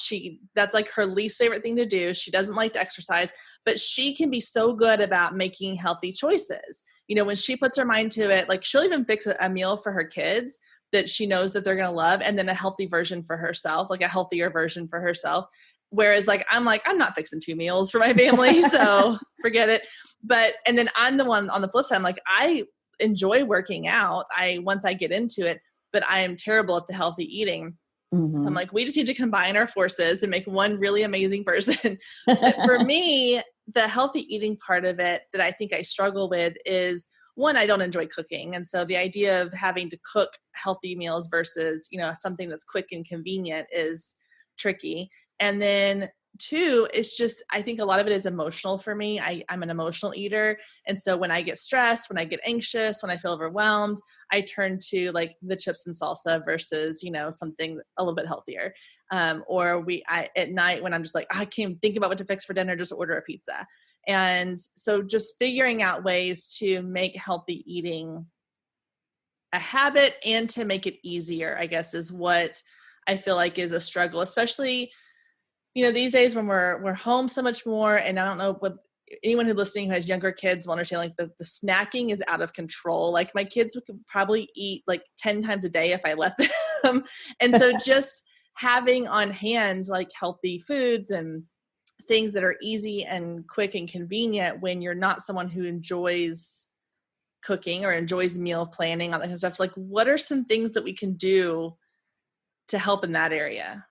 That's like her least favorite thing to do. She doesn't like to exercise, but she can be so good about making healthy choices. When she puts her mind to it, like she'll even fix a meal for her kids that she knows that they're going to love, and then a healthy version for herself, like a healthier version for herself. Whereas I'm not fixing 2 meals for my family, so forget it. And then I'm the one on the flip side. I'm like, I enjoy working out. Once I get into it, but I am terrible at the healthy eating. So I'm like, we just need to combine our forces and make one really amazing person. But for me, the healthy eating part of it that I think I struggle with is, one, I don't enjoy cooking. And so the idea of having to cook healthy meals versus, something that's quick and convenient is tricky. And then 2, it's just, I think a lot of it is emotional for me. I'm an emotional eater. And so when I get stressed, when I get anxious, when I feel overwhelmed, I turn to like the chips and salsa versus, something a little bit healthier. Or at night when I'm just like, I can't even think about what to fix for dinner, just order a pizza. And so just figuring out ways to make healthy eating a habit and to make it easier, I guess, is what I feel like is a struggle, especially these days when we're home so much more. And I don't know what anyone who's listening who has younger kids will understand, like the snacking is out of control. Like my kids could probably eat like 10 times a day if I let them. And so just having on hand like healthy foods and things that are easy and quick and convenient when you're not someone who enjoys cooking or enjoys meal planning, all that kind of stuff. Like, what are some things that we can do to help in that area?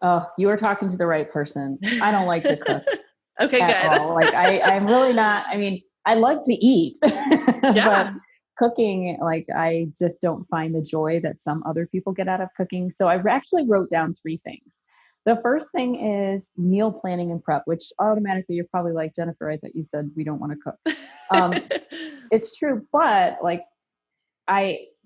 Oh, you are talking to the right person. I don't like to cook. Okay, at good. all. Like I'm really not, I like to eat, but cooking, like I just don't find the joy that some other people get out of cooking. So I actually wrote down 3 things. The first thing is meal planning and prep, which automatically you're probably like, Jennifer, I thought you said we don't want to cook. It's true, but like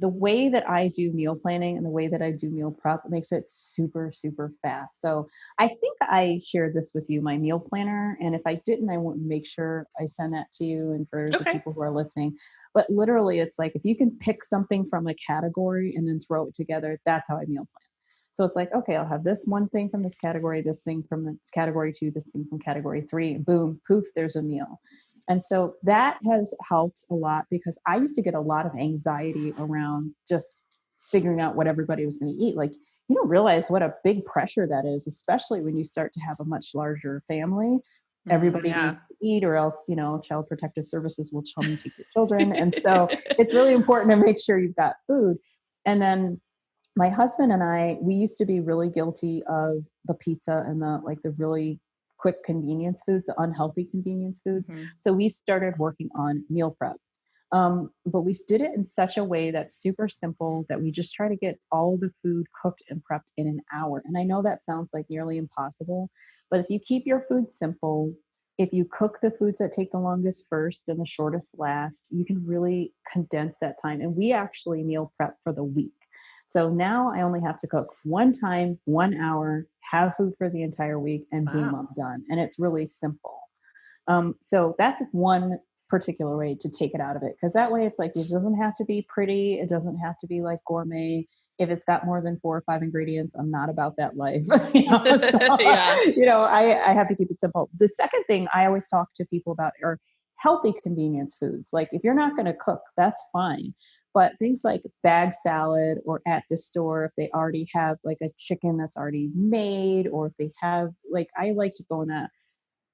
the way that I do meal planning and the way that I do meal prep makes it super, super fast. So I think I shared this with you, my meal planner. And if I didn't, I want to make sure I send that to you and for the Okay. people who are listening. But literally, it's like if you can pick something from a category and then throw it together, that's how I meal plan. So it's like, okay, I'll have this one thing from this category, this thing from this category 2, this thing from category 3, boom, poof, there's a meal. And so that has helped a lot because I used to get a lot of anxiety around just figuring out what everybody was going to eat. Like, you don't realize what a big pressure that is, especially when you start to have a much larger family. Everybody needs Yeah. to eat, or else, Child Protective Services will tell me to take your children. And so it's really important to make sure you've got food. And then my husband and I, we used to be really guilty of the pizza and the really quick convenience foods, the unhealthy convenience foods. Mm-hmm. So we started working on meal prep. But we did it in such a way that's super simple that we just try to get all the food cooked and prepped in an hour. And I know that sounds like nearly impossible, but if you keep your food simple, if you cook the foods that take the longest first and the shortest last, you can really condense that time. And we actually meal prep for the week. So now I only have to cook one time, 1 hour, have food for the entire week, and boom, Wow. I'm done. And it's really simple. So that's one particular way to take it out of it. Because that way it's like, it doesn't have to be pretty. It doesn't have to be like gourmet. If it's got more than 4 or 5 ingredients, I'm not about that life. So, Yeah. I have to keep it simple. The second thing I always talk to people about are healthy convenience foods. Like if you're not going to cook, that's fine. But things like bag salad or at the store, if they already have like a chicken that's already made, or if they have I like to go in that,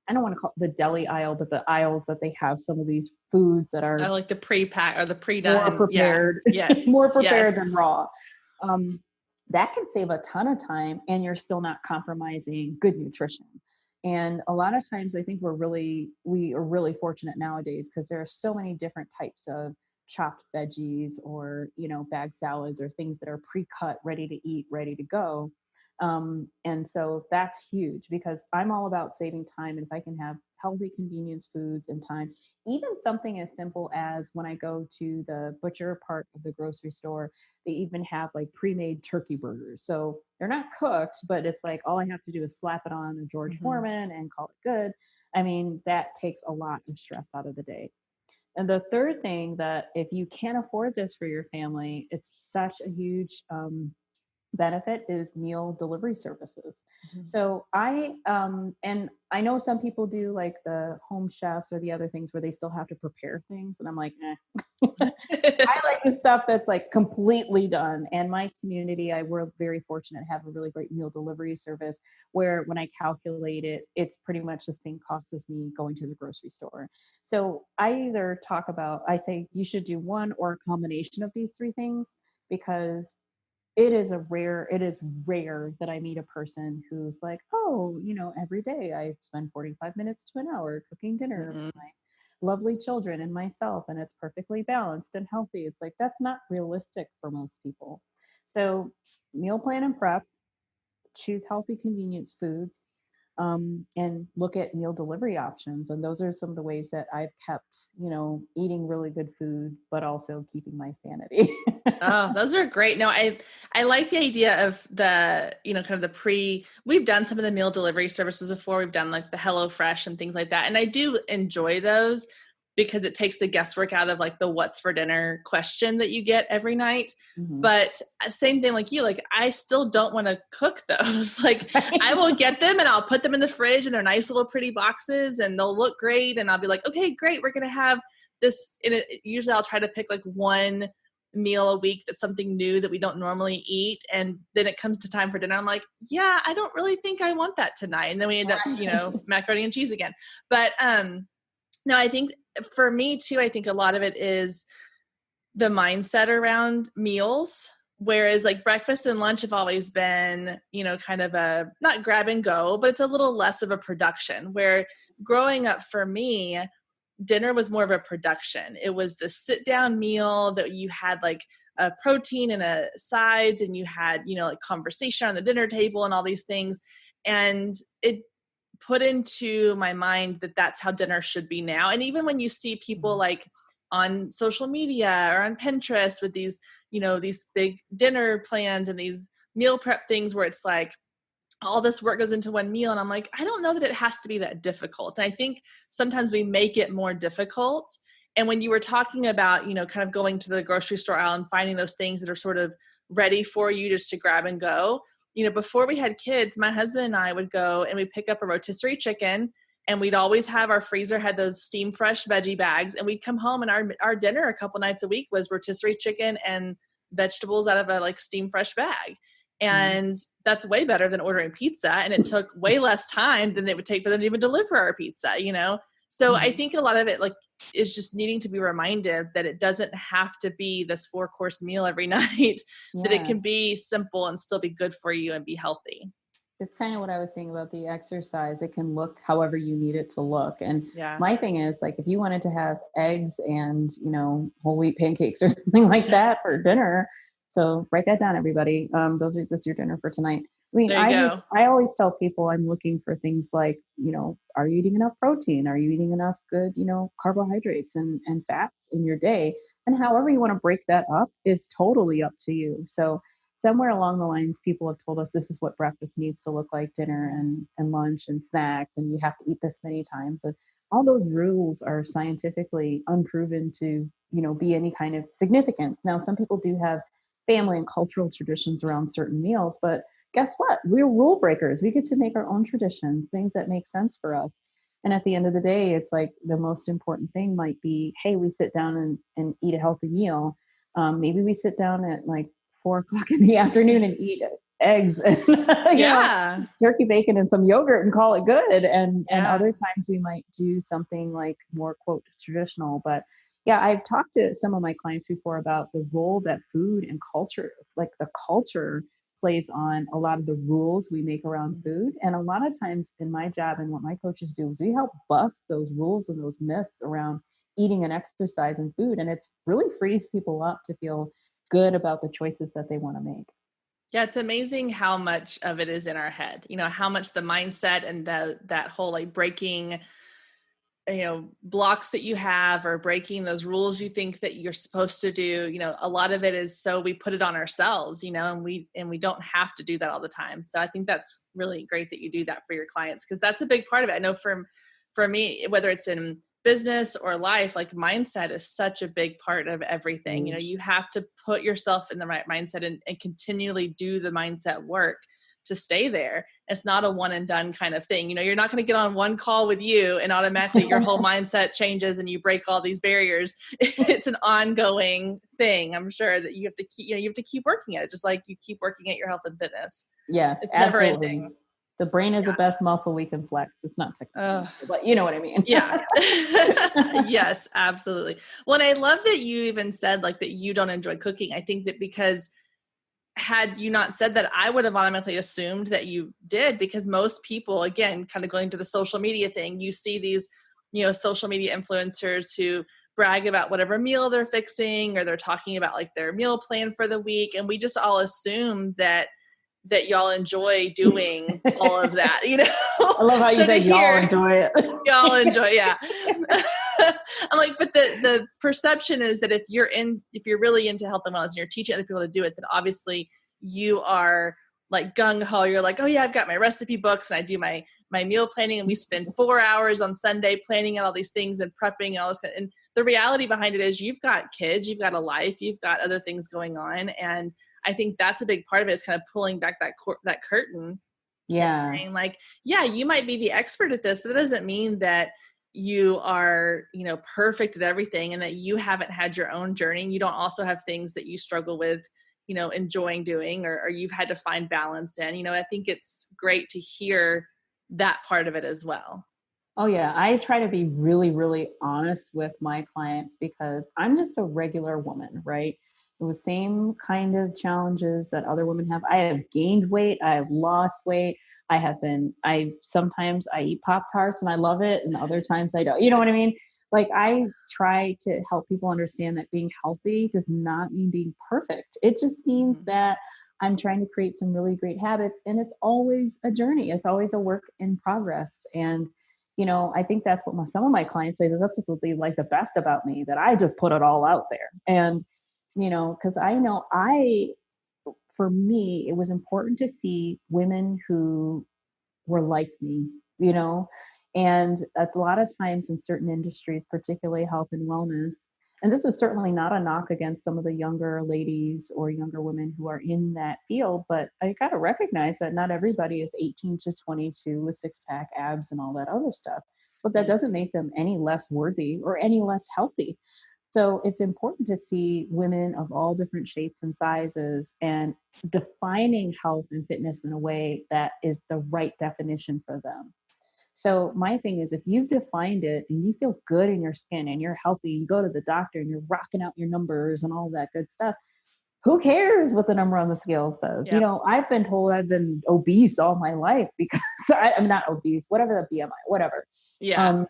I don't want to call it the deli aisle, but the aisles that they have some of these foods that are I like the pre-pack or the more pre-done. Yeah. prepared, more Yes. prepared than Yes. raw. That can save a ton of time and you're still not compromising good nutrition. And a lot of times I think we are really fortunate nowadays because there are so many different types of chopped veggies or, bag salads or things that are pre-cut, ready to eat, ready to go. And so that's huge because I'm all about saving time. And if I can have healthy convenience foods and time, even something as simple as when I go to the butcher part of the grocery store, they even have like pre-made turkey burgers. So they're not cooked, but it's like all I have to do is slap it on a George Mm-hmm. Foreman and call it good. I mean, that takes a lot of stress out of the day. And the third thing that if you can't afford this for your family, it's such a huge benefit is meal delivery services. Mm-hmm. So and I know some people do like the home chefs or the other things where they still have to prepare things. And I'm like, I like the stuff that's like completely done. And my community, we're very fortunate to have a really great meal delivery service where when I calculate it, it's pretty much the same cost as me going to the grocery store. So I say you should do one or a combination of these 3 things because it is rare that I meet a person who's like, oh, every day I spend 45 minutes to an hour cooking dinner for my lovely children and myself, and it's perfectly balanced and healthy. It's like, that's not realistic for most people. So meal plan and prep, choose healthy convenience foods, and look at meal delivery options. And those are some of the ways that I've kept, eating really good food, but also keeping my sanity. Oh, those are great. No, I like the idea of the, kind of we've done some of the meal delivery services before. We've done like the HelloFresh and things like that. And I do enjoy those because it takes the guesswork out of like the what's for dinner question that you get every night. Mm-hmm. But same thing like you, like I still don't want to cook those. Like I will get them and I'll put them in the fridge and they're nice little pretty boxes and they'll look great. And I'll be like, okay, great. We're going to have this in it. Usually I'll try to pick like one meal a week that's something new that we don't normally eat. And then it comes to time for dinner. I'm like, yeah, I don't really think I want that tonight. And then we end up, macaroni and cheese again. But no, I think for me too, I think a lot of it is the mindset around meals. Whereas like breakfast and lunch have always been, kind of a not grab and go, but it's a little less of a production. Where growing up for me, dinner was more of a production. It was the sit down meal that you had like a protein and a sides and you had, like conversation on the dinner table and all these things. And it put into my mind that that's how dinner should be now. And even when you see people like on social media or on Pinterest with these, these big dinner plans and these meal prep things where it's like all this work goes into one meal. And I'm like, I don't know that it has to be that difficult. And I think sometimes we make it more difficult. And when you were talking about, kind of going to the grocery store aisle and finding those things that are sort of ready for you just to grab and go, before we had kids, my husband and I would go and we'd pick up a rotisserie chicken, and we'd always have our freezer had those steam fresh veggie bags, and we'd come home and our dinner a couple nights a week was rotisserie chicken and vegetables out of a like steam fresh bag. And that's way better than ordering pizza. And it took way less time than it would take for them to even deliver our pizza, So I think a lot of it is just needing to be reminded that it doesn't have to be this 4-course meal every night, that it can be simple and still be good for you and be healthy. It's kind of what I was saying about the exercise. It can look however you need it to look. And my thing is if you wanted to have eggs and, whole wheat pancakes or something like that for dinner. So write that down, everybody. That's your dinner for tonight. I mean, I always tell people I'm looking for things like, are you eating enough protein? Are you eating enough good, carbohydrates and fats in your day? And however you want to break that up is totally up to you. So somewhere along the lines, people have told us this is what breakfast needs to look like, dinner and lunch and snacks, and you have to eat this many times. And all those rules are scientifically unproven to, be any kind of significance. Now, some people do have family and cultural traditions around certain meals, but guess what? We're rule breakers. We get to make our own traditions, things that make sense for us. And at the end of the day, it's like the most important thing might be, hey, we sit down and eat a healthy meal. Maybe we sit down at like 4:00 in the afternoon and eat eggs and turkey bacon and some yogurt and call it good. And other times we might do something like more quote traditional. But I've talked to some of my clients before about the role that food and culture, like the culture, plays on a lot of the rules we make around food. And a lot of times in my job and what my coaches do is we help bust those rules and those myths around eating and exercise and food. And it's really frees people up to feel good about the choices that they want to make. Yeah, it's amazing how much of it is in our head, how much the mindset and that whole like breaking, blocks that you have or breaking those rules you think that you're supposed to do, a lot of it is so we put it on ourselves, and we don't have to do that all the time. So I think that's really great that you do that for your clients, because that's a big part of it. I know for me, whether it's in business or life, like mindset is such a big part of everything. You have to put yourself in the right mindset and continually do the mindset work to stay there. It's not a one and done kind of thing. You're not going to get on one call with you and automatically your whole mindset changes and you break all these barriers. It's an ongoing thing. I'm sure that you have to keep working at it, just like you keep working at your health and fitness. Yeah, it's absolutely. Never ending. The brain is the best muscle we can flex. It's not technical, but you know what I mean? Yeah. Yes, absolutely. Well, and I love that you even said like that you don't enjoy cooking. I think that because had you not said that, I would have automatically assumed that you did, because most people, again, kind of going to the social media thing, you see these, social media influencers who brag about whatever meal they're fixing, or they're talking about like their meal plan for the week. And we just all assume that y'all enjoy doing all of that, I love how you say y'all enjoy it. Y'all enjoy, yeah. I'm like, but the perception is that if you're really into health and wellness and you're teaching other people to do it, then obviously you are like gung ho. You're like, oh yeah, I've got my recipe books and I do my meal planning, and we spend 4 hours on Sunday planning out all these things and prepping and all this. And the reality behind it is you've got kids, you've got a life, you've got other things going on. And I think that's a big part of it, is kind of pulling back that curtain. Yeah. And like, yeah, you might be the expert at this, but that doesn't mean that you are, perfect at everything, and that you haven't had your own journey. You don't also have things that you struggle with, enjoying doing, or you've had to find balance in. I think it's great to hear that part of it as well. Oh yeah. I try to be really, really honest with my clients, because I'm just a regular woman, right? The same kind of challenges that other women have. I have gained weight. I have lost weight. Sometimes I eat Pop-Tarts and I love it, and other times I don't. You know what I mean? Like, I try to help people understand that being healthy does not mean being perfect. It just means that I'm trying to create some really great habits, and it's always a journey. It's always a work in progress. And, I think that's what some of my clients say, that that's what they like the best about me, that I just put it all out there. And, because I know for me, it was important to see women who were like me, you know, and a lot of times in certain industries, particularly health and wellness, and this is certainly not a knock against some of the younger ladies or younger women who are in that field, but I got to recognize that not everybody is 18 to 22 with six pack abs and all that other stuff, but that doesn't make them any less worthy or any less healthy. So it's important to see women of all different shapes and sizes and defining health and fitness in a way that is the right definition for them. So my thing is, if you've defined it and you feel good in your skin and you're healthy, you go to the doctor and you're rocking out your numbers and all that good stuff, who cares what the number on the scale says? Yep. I've been told I've been obese all my life because I'm not obese, whatever the BMI, whatever. Yeah.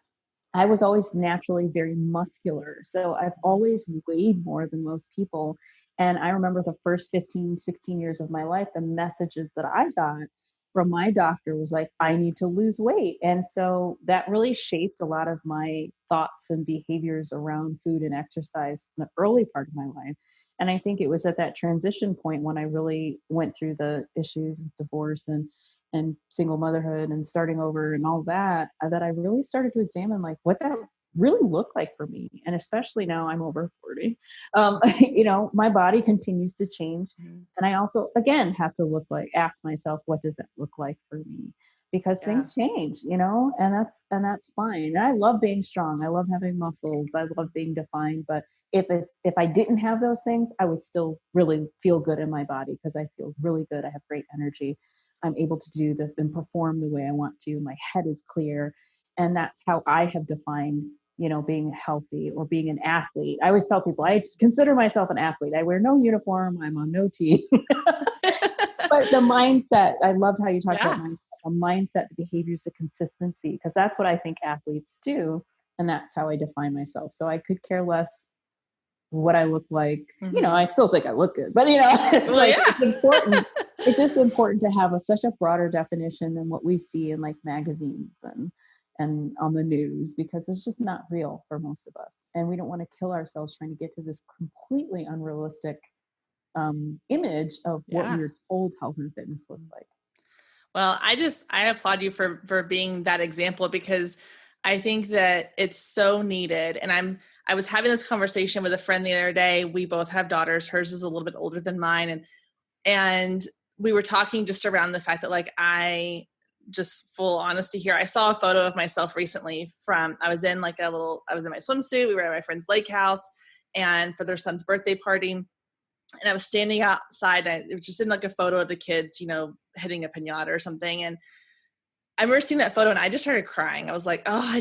I was always naturally very muscular. So I've always weighed more than most people. And I remember the first 15, 16 years of my life, the messages that I got from my doctor was like, I need to lose weight. And so that really shaped a lot of my thoughts and behaviors around food and exercise in the early part of my life. And I think it was at that transition point when I really went through the issues of divorce and single motherhood and starting over and all that, that I really started to examine like what that really looked like for me. And especially now I'm over 40, my body continues to change. Mm-hmm. And I also, again, have to ask myself, what does that look like for me? Because things change, and that's fine. And I love being strong. I love having muscles. I love being defined. But if I didn't have those things, I would still really feel good in my body because I feel really good. I have great energy. I'm able to do and perform the way I want to. My head is clear. And that's how I have defined, being healthy or being an athlete. I always tell people I consider myself an athlete. I wear no uniform. I'm on no team. But the mindset, I loved how you talked about mindset, a mindset, the behaviors, the consistency, because that's what I think athletes do. And that's how I define myself. So I could care less what I look like. Mm-hmm. I still think I look good, but it's important. It's just important to have such a broader definition than what we see in like magazines and on the news, because it's just not real for most of us. And we don't want to kill ourselves trying to get to this completely unrealistic image of what we're told health and fitness looks like. Well, I applaud you for being that example, because I think that it's so needed. And I was having this conversation with a friend the other day. We both have daughters. Hers is a little bit older than mine. And we were talking just around the fact that like, just full honesty here, I saw a photo of myself recently I was in my swimsuit. We were at my friend's lake house and for their son's birthday party. And I was standing outside. It was just in like a photo of the kids, hitting a piñata or something. And I remember seeing that photo and I just started crying. I was like, oh,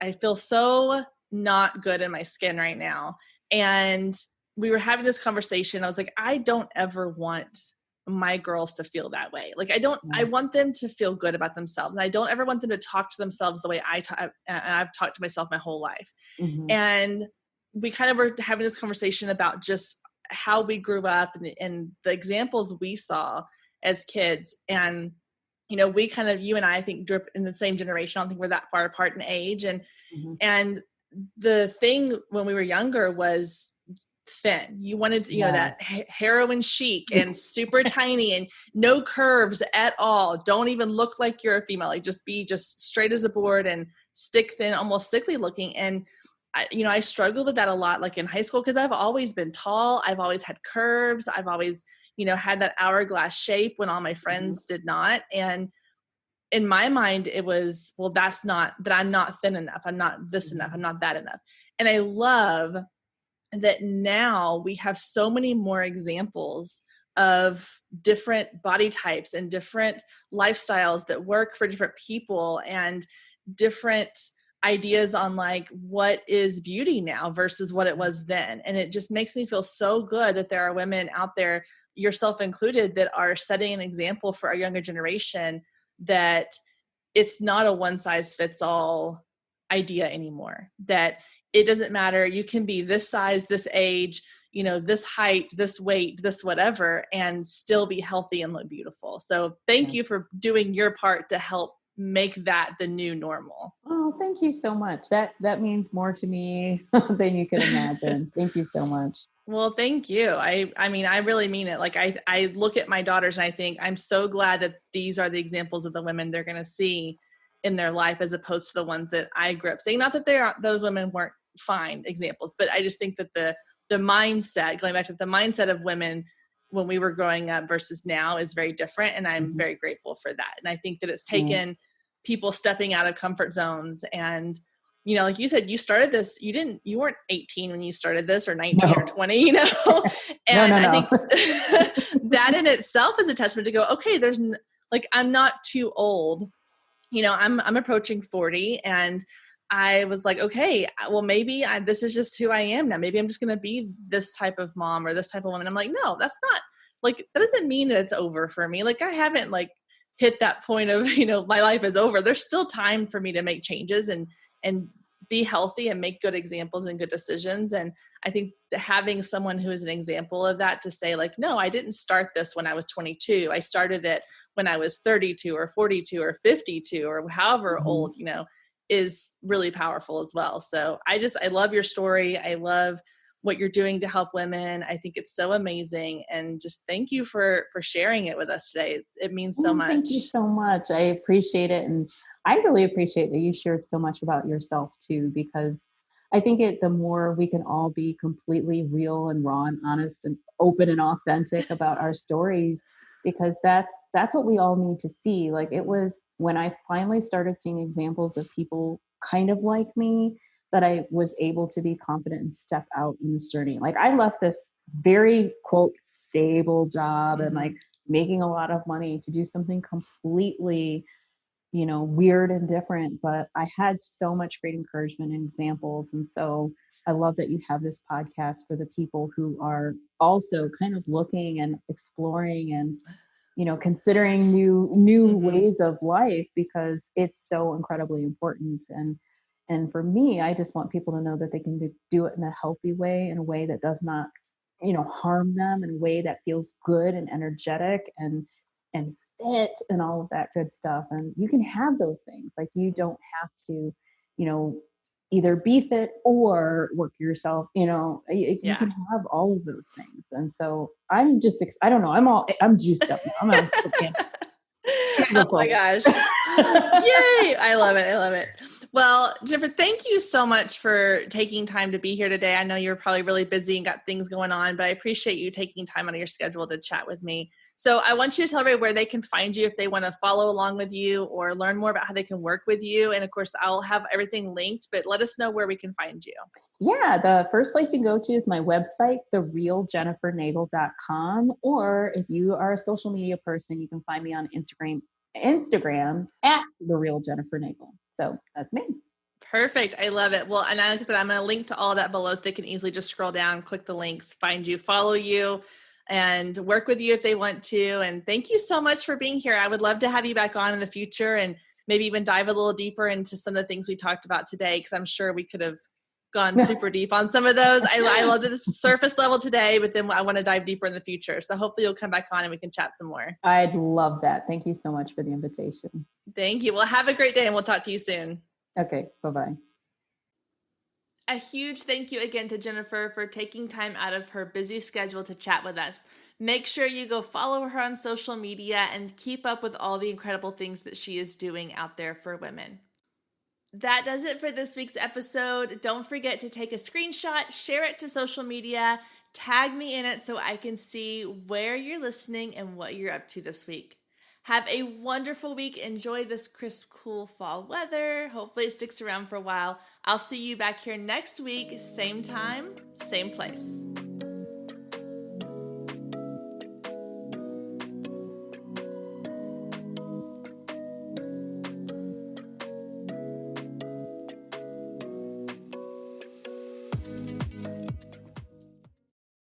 I feel so not good in my skin right now. And we were having this conversation. I was like, I don't ever want my girls to feel that way. Like I want them to feel good about themselves. And I don't ever want them to talk to themselves the way I've talked to myself my whole life. Mm-hmm. And we kind of were having this conversation about just how we grew up and the examples we saw as kids. And, we kind of, you and I think grew up in the same generation. I don't think we're that far apart in age. And, and the thing when we were younger was thin. You wanted, that heroin chic and super tiny and no curves at all. Don't even look like you're a female. Like just be just straight as a board and stick thin, almost sickly looking. And I struggled with that a lot, like in high school, because I've always been tall. I've always had curves. I've always, had that hourglass shape when all my friends did not. And in my mind, it was, well, that's not, that I'm not thin enough. I'm not this enough. I'm not that enough. And I love that now we have so many more examples of different body types and different lifestyles that work for different people and different ideas on like what is beauty now versus what it was then. And it just makes me feel so good that there are women out there, yourself included, that are setting an example for our younger generation, that it's not a one size fits all idea anymore, that it doesn't matter. You can be this size, this age, this height, this weight, this whatever, and still be healthy and look beautiful. So thank you for doing your part to help make that the new normal. Oh, thank you so much. That means more to me than you can imagine. Thank you so much. Well, thank you. I mean, I really mean it. Like I look at my daughters and I think I'm so glad that these are the examples of the women they're going to see in their life, as opposed to the ones that I grew up seeing. Not that those women weren't fine examples, but I just think that the mindset, going back to the mindset of women when we were growing up versus now, is very different. And I'm very grateful for that. And I think that it's taken people stepping out of comfort zones. And like you said, you started this, you weren't 18 when you started this, or 19 or 20, And No. I think that in itself is a testament to go, okay, I'm not too old. I'm approaching 40, and I was like, okay, well, maybe this is just who I am now. Maybe I'm just going to be this type of mom or this type of woman. I'm like, no, that's not, that doesn't mean that it's over for me. I haven't hit that point of, my life is over. There's still time for me to make changes and be healthy and make good examples and good decisions. And I think having someone who is an example of that, to say no, I didn't start this when I was 22. I started it when I was 32 or 42 or 52 or however old, is really powerful as well. So I love your story. I love what you're doing to help women. I think it's so amazing. And just thank you for sharing it with us today. It means so much. Thank you so much. I appreciate it. And I really appreciate that you shared so much about yourself too, because I think the more we can all be completely real and raw and honest and open and authentic about our stories, because that's what we all need to see. It was when I finally started seeing examples of people kind of like me, that I was able to be confident and step out in this journey. I left this very, quote, stable job and making a lot of money to do something completely, weird and different. But I had so much great encouragement and examples. And so I love that you have this podcast for the people who are also kind of looking and exploring and, considering new ways of life, because it's so incredibly important. And for me, I just want people to know that they can do it in a healthy way, in a way that does not, harm them, in a way that feels good and energetic and fit and all of that good stuff. And you can have those things. You don't have to, either be fit or work yourself, you can have all of those things. And so I'm just, I don't know, I'm juiced up now. Oh my gosh. Yay. I love it. Well, Jennifer, thank you so much for taking time to be here today. I know you're probably really busy and got things going on, but I appreciate you taking time out of your schedule to chat with me. So I want you to tell everybody where they can find you if they want to follow along with you or learn more about how they can work with you. And of course, I'll have everything linked, but let us know where we can find you. Yeah, the first place you can go to is my website, therealjennifernagel.com. Or if you are a social media person, you can find me on Instagram at therealjennifernagel. So that's me. Perfect. I love it. Well, and like I said, I'm going to link to all that below so they can easily just scroll down, click the links, find you, follow you, and work with you if they want to. And thank you so much for being here. I would love to have you back on in the future and maybe even dive a little deeper into some of the things we talked about today, because I'm sure we could have gone super deep on some of those. I love that this is surface level today, but then I want to dive deeper in the future. So hopefully you'll come back on and we can chat some more. I'd love that. Thank you so much for the invitation. Thank you. Well, have a great day and we'll talk to you soon. Okay. Bye-bye. A huge thank you again to Jennifer for taking time out of her busy schedule to chat with us. Make sure you go follow her on social media and keep up with all the incredible things that she is doing out there for women. That does it for this week's episode. Don't forget to take a screenshot, share it to social media, tag me in it so I can see where you're listening and what you're up to this week. Have a wonderful week. Enjoy this crisp, cool fall weather. Hopefully it sticks around for a while. I'll see you back here next week, same time, same place.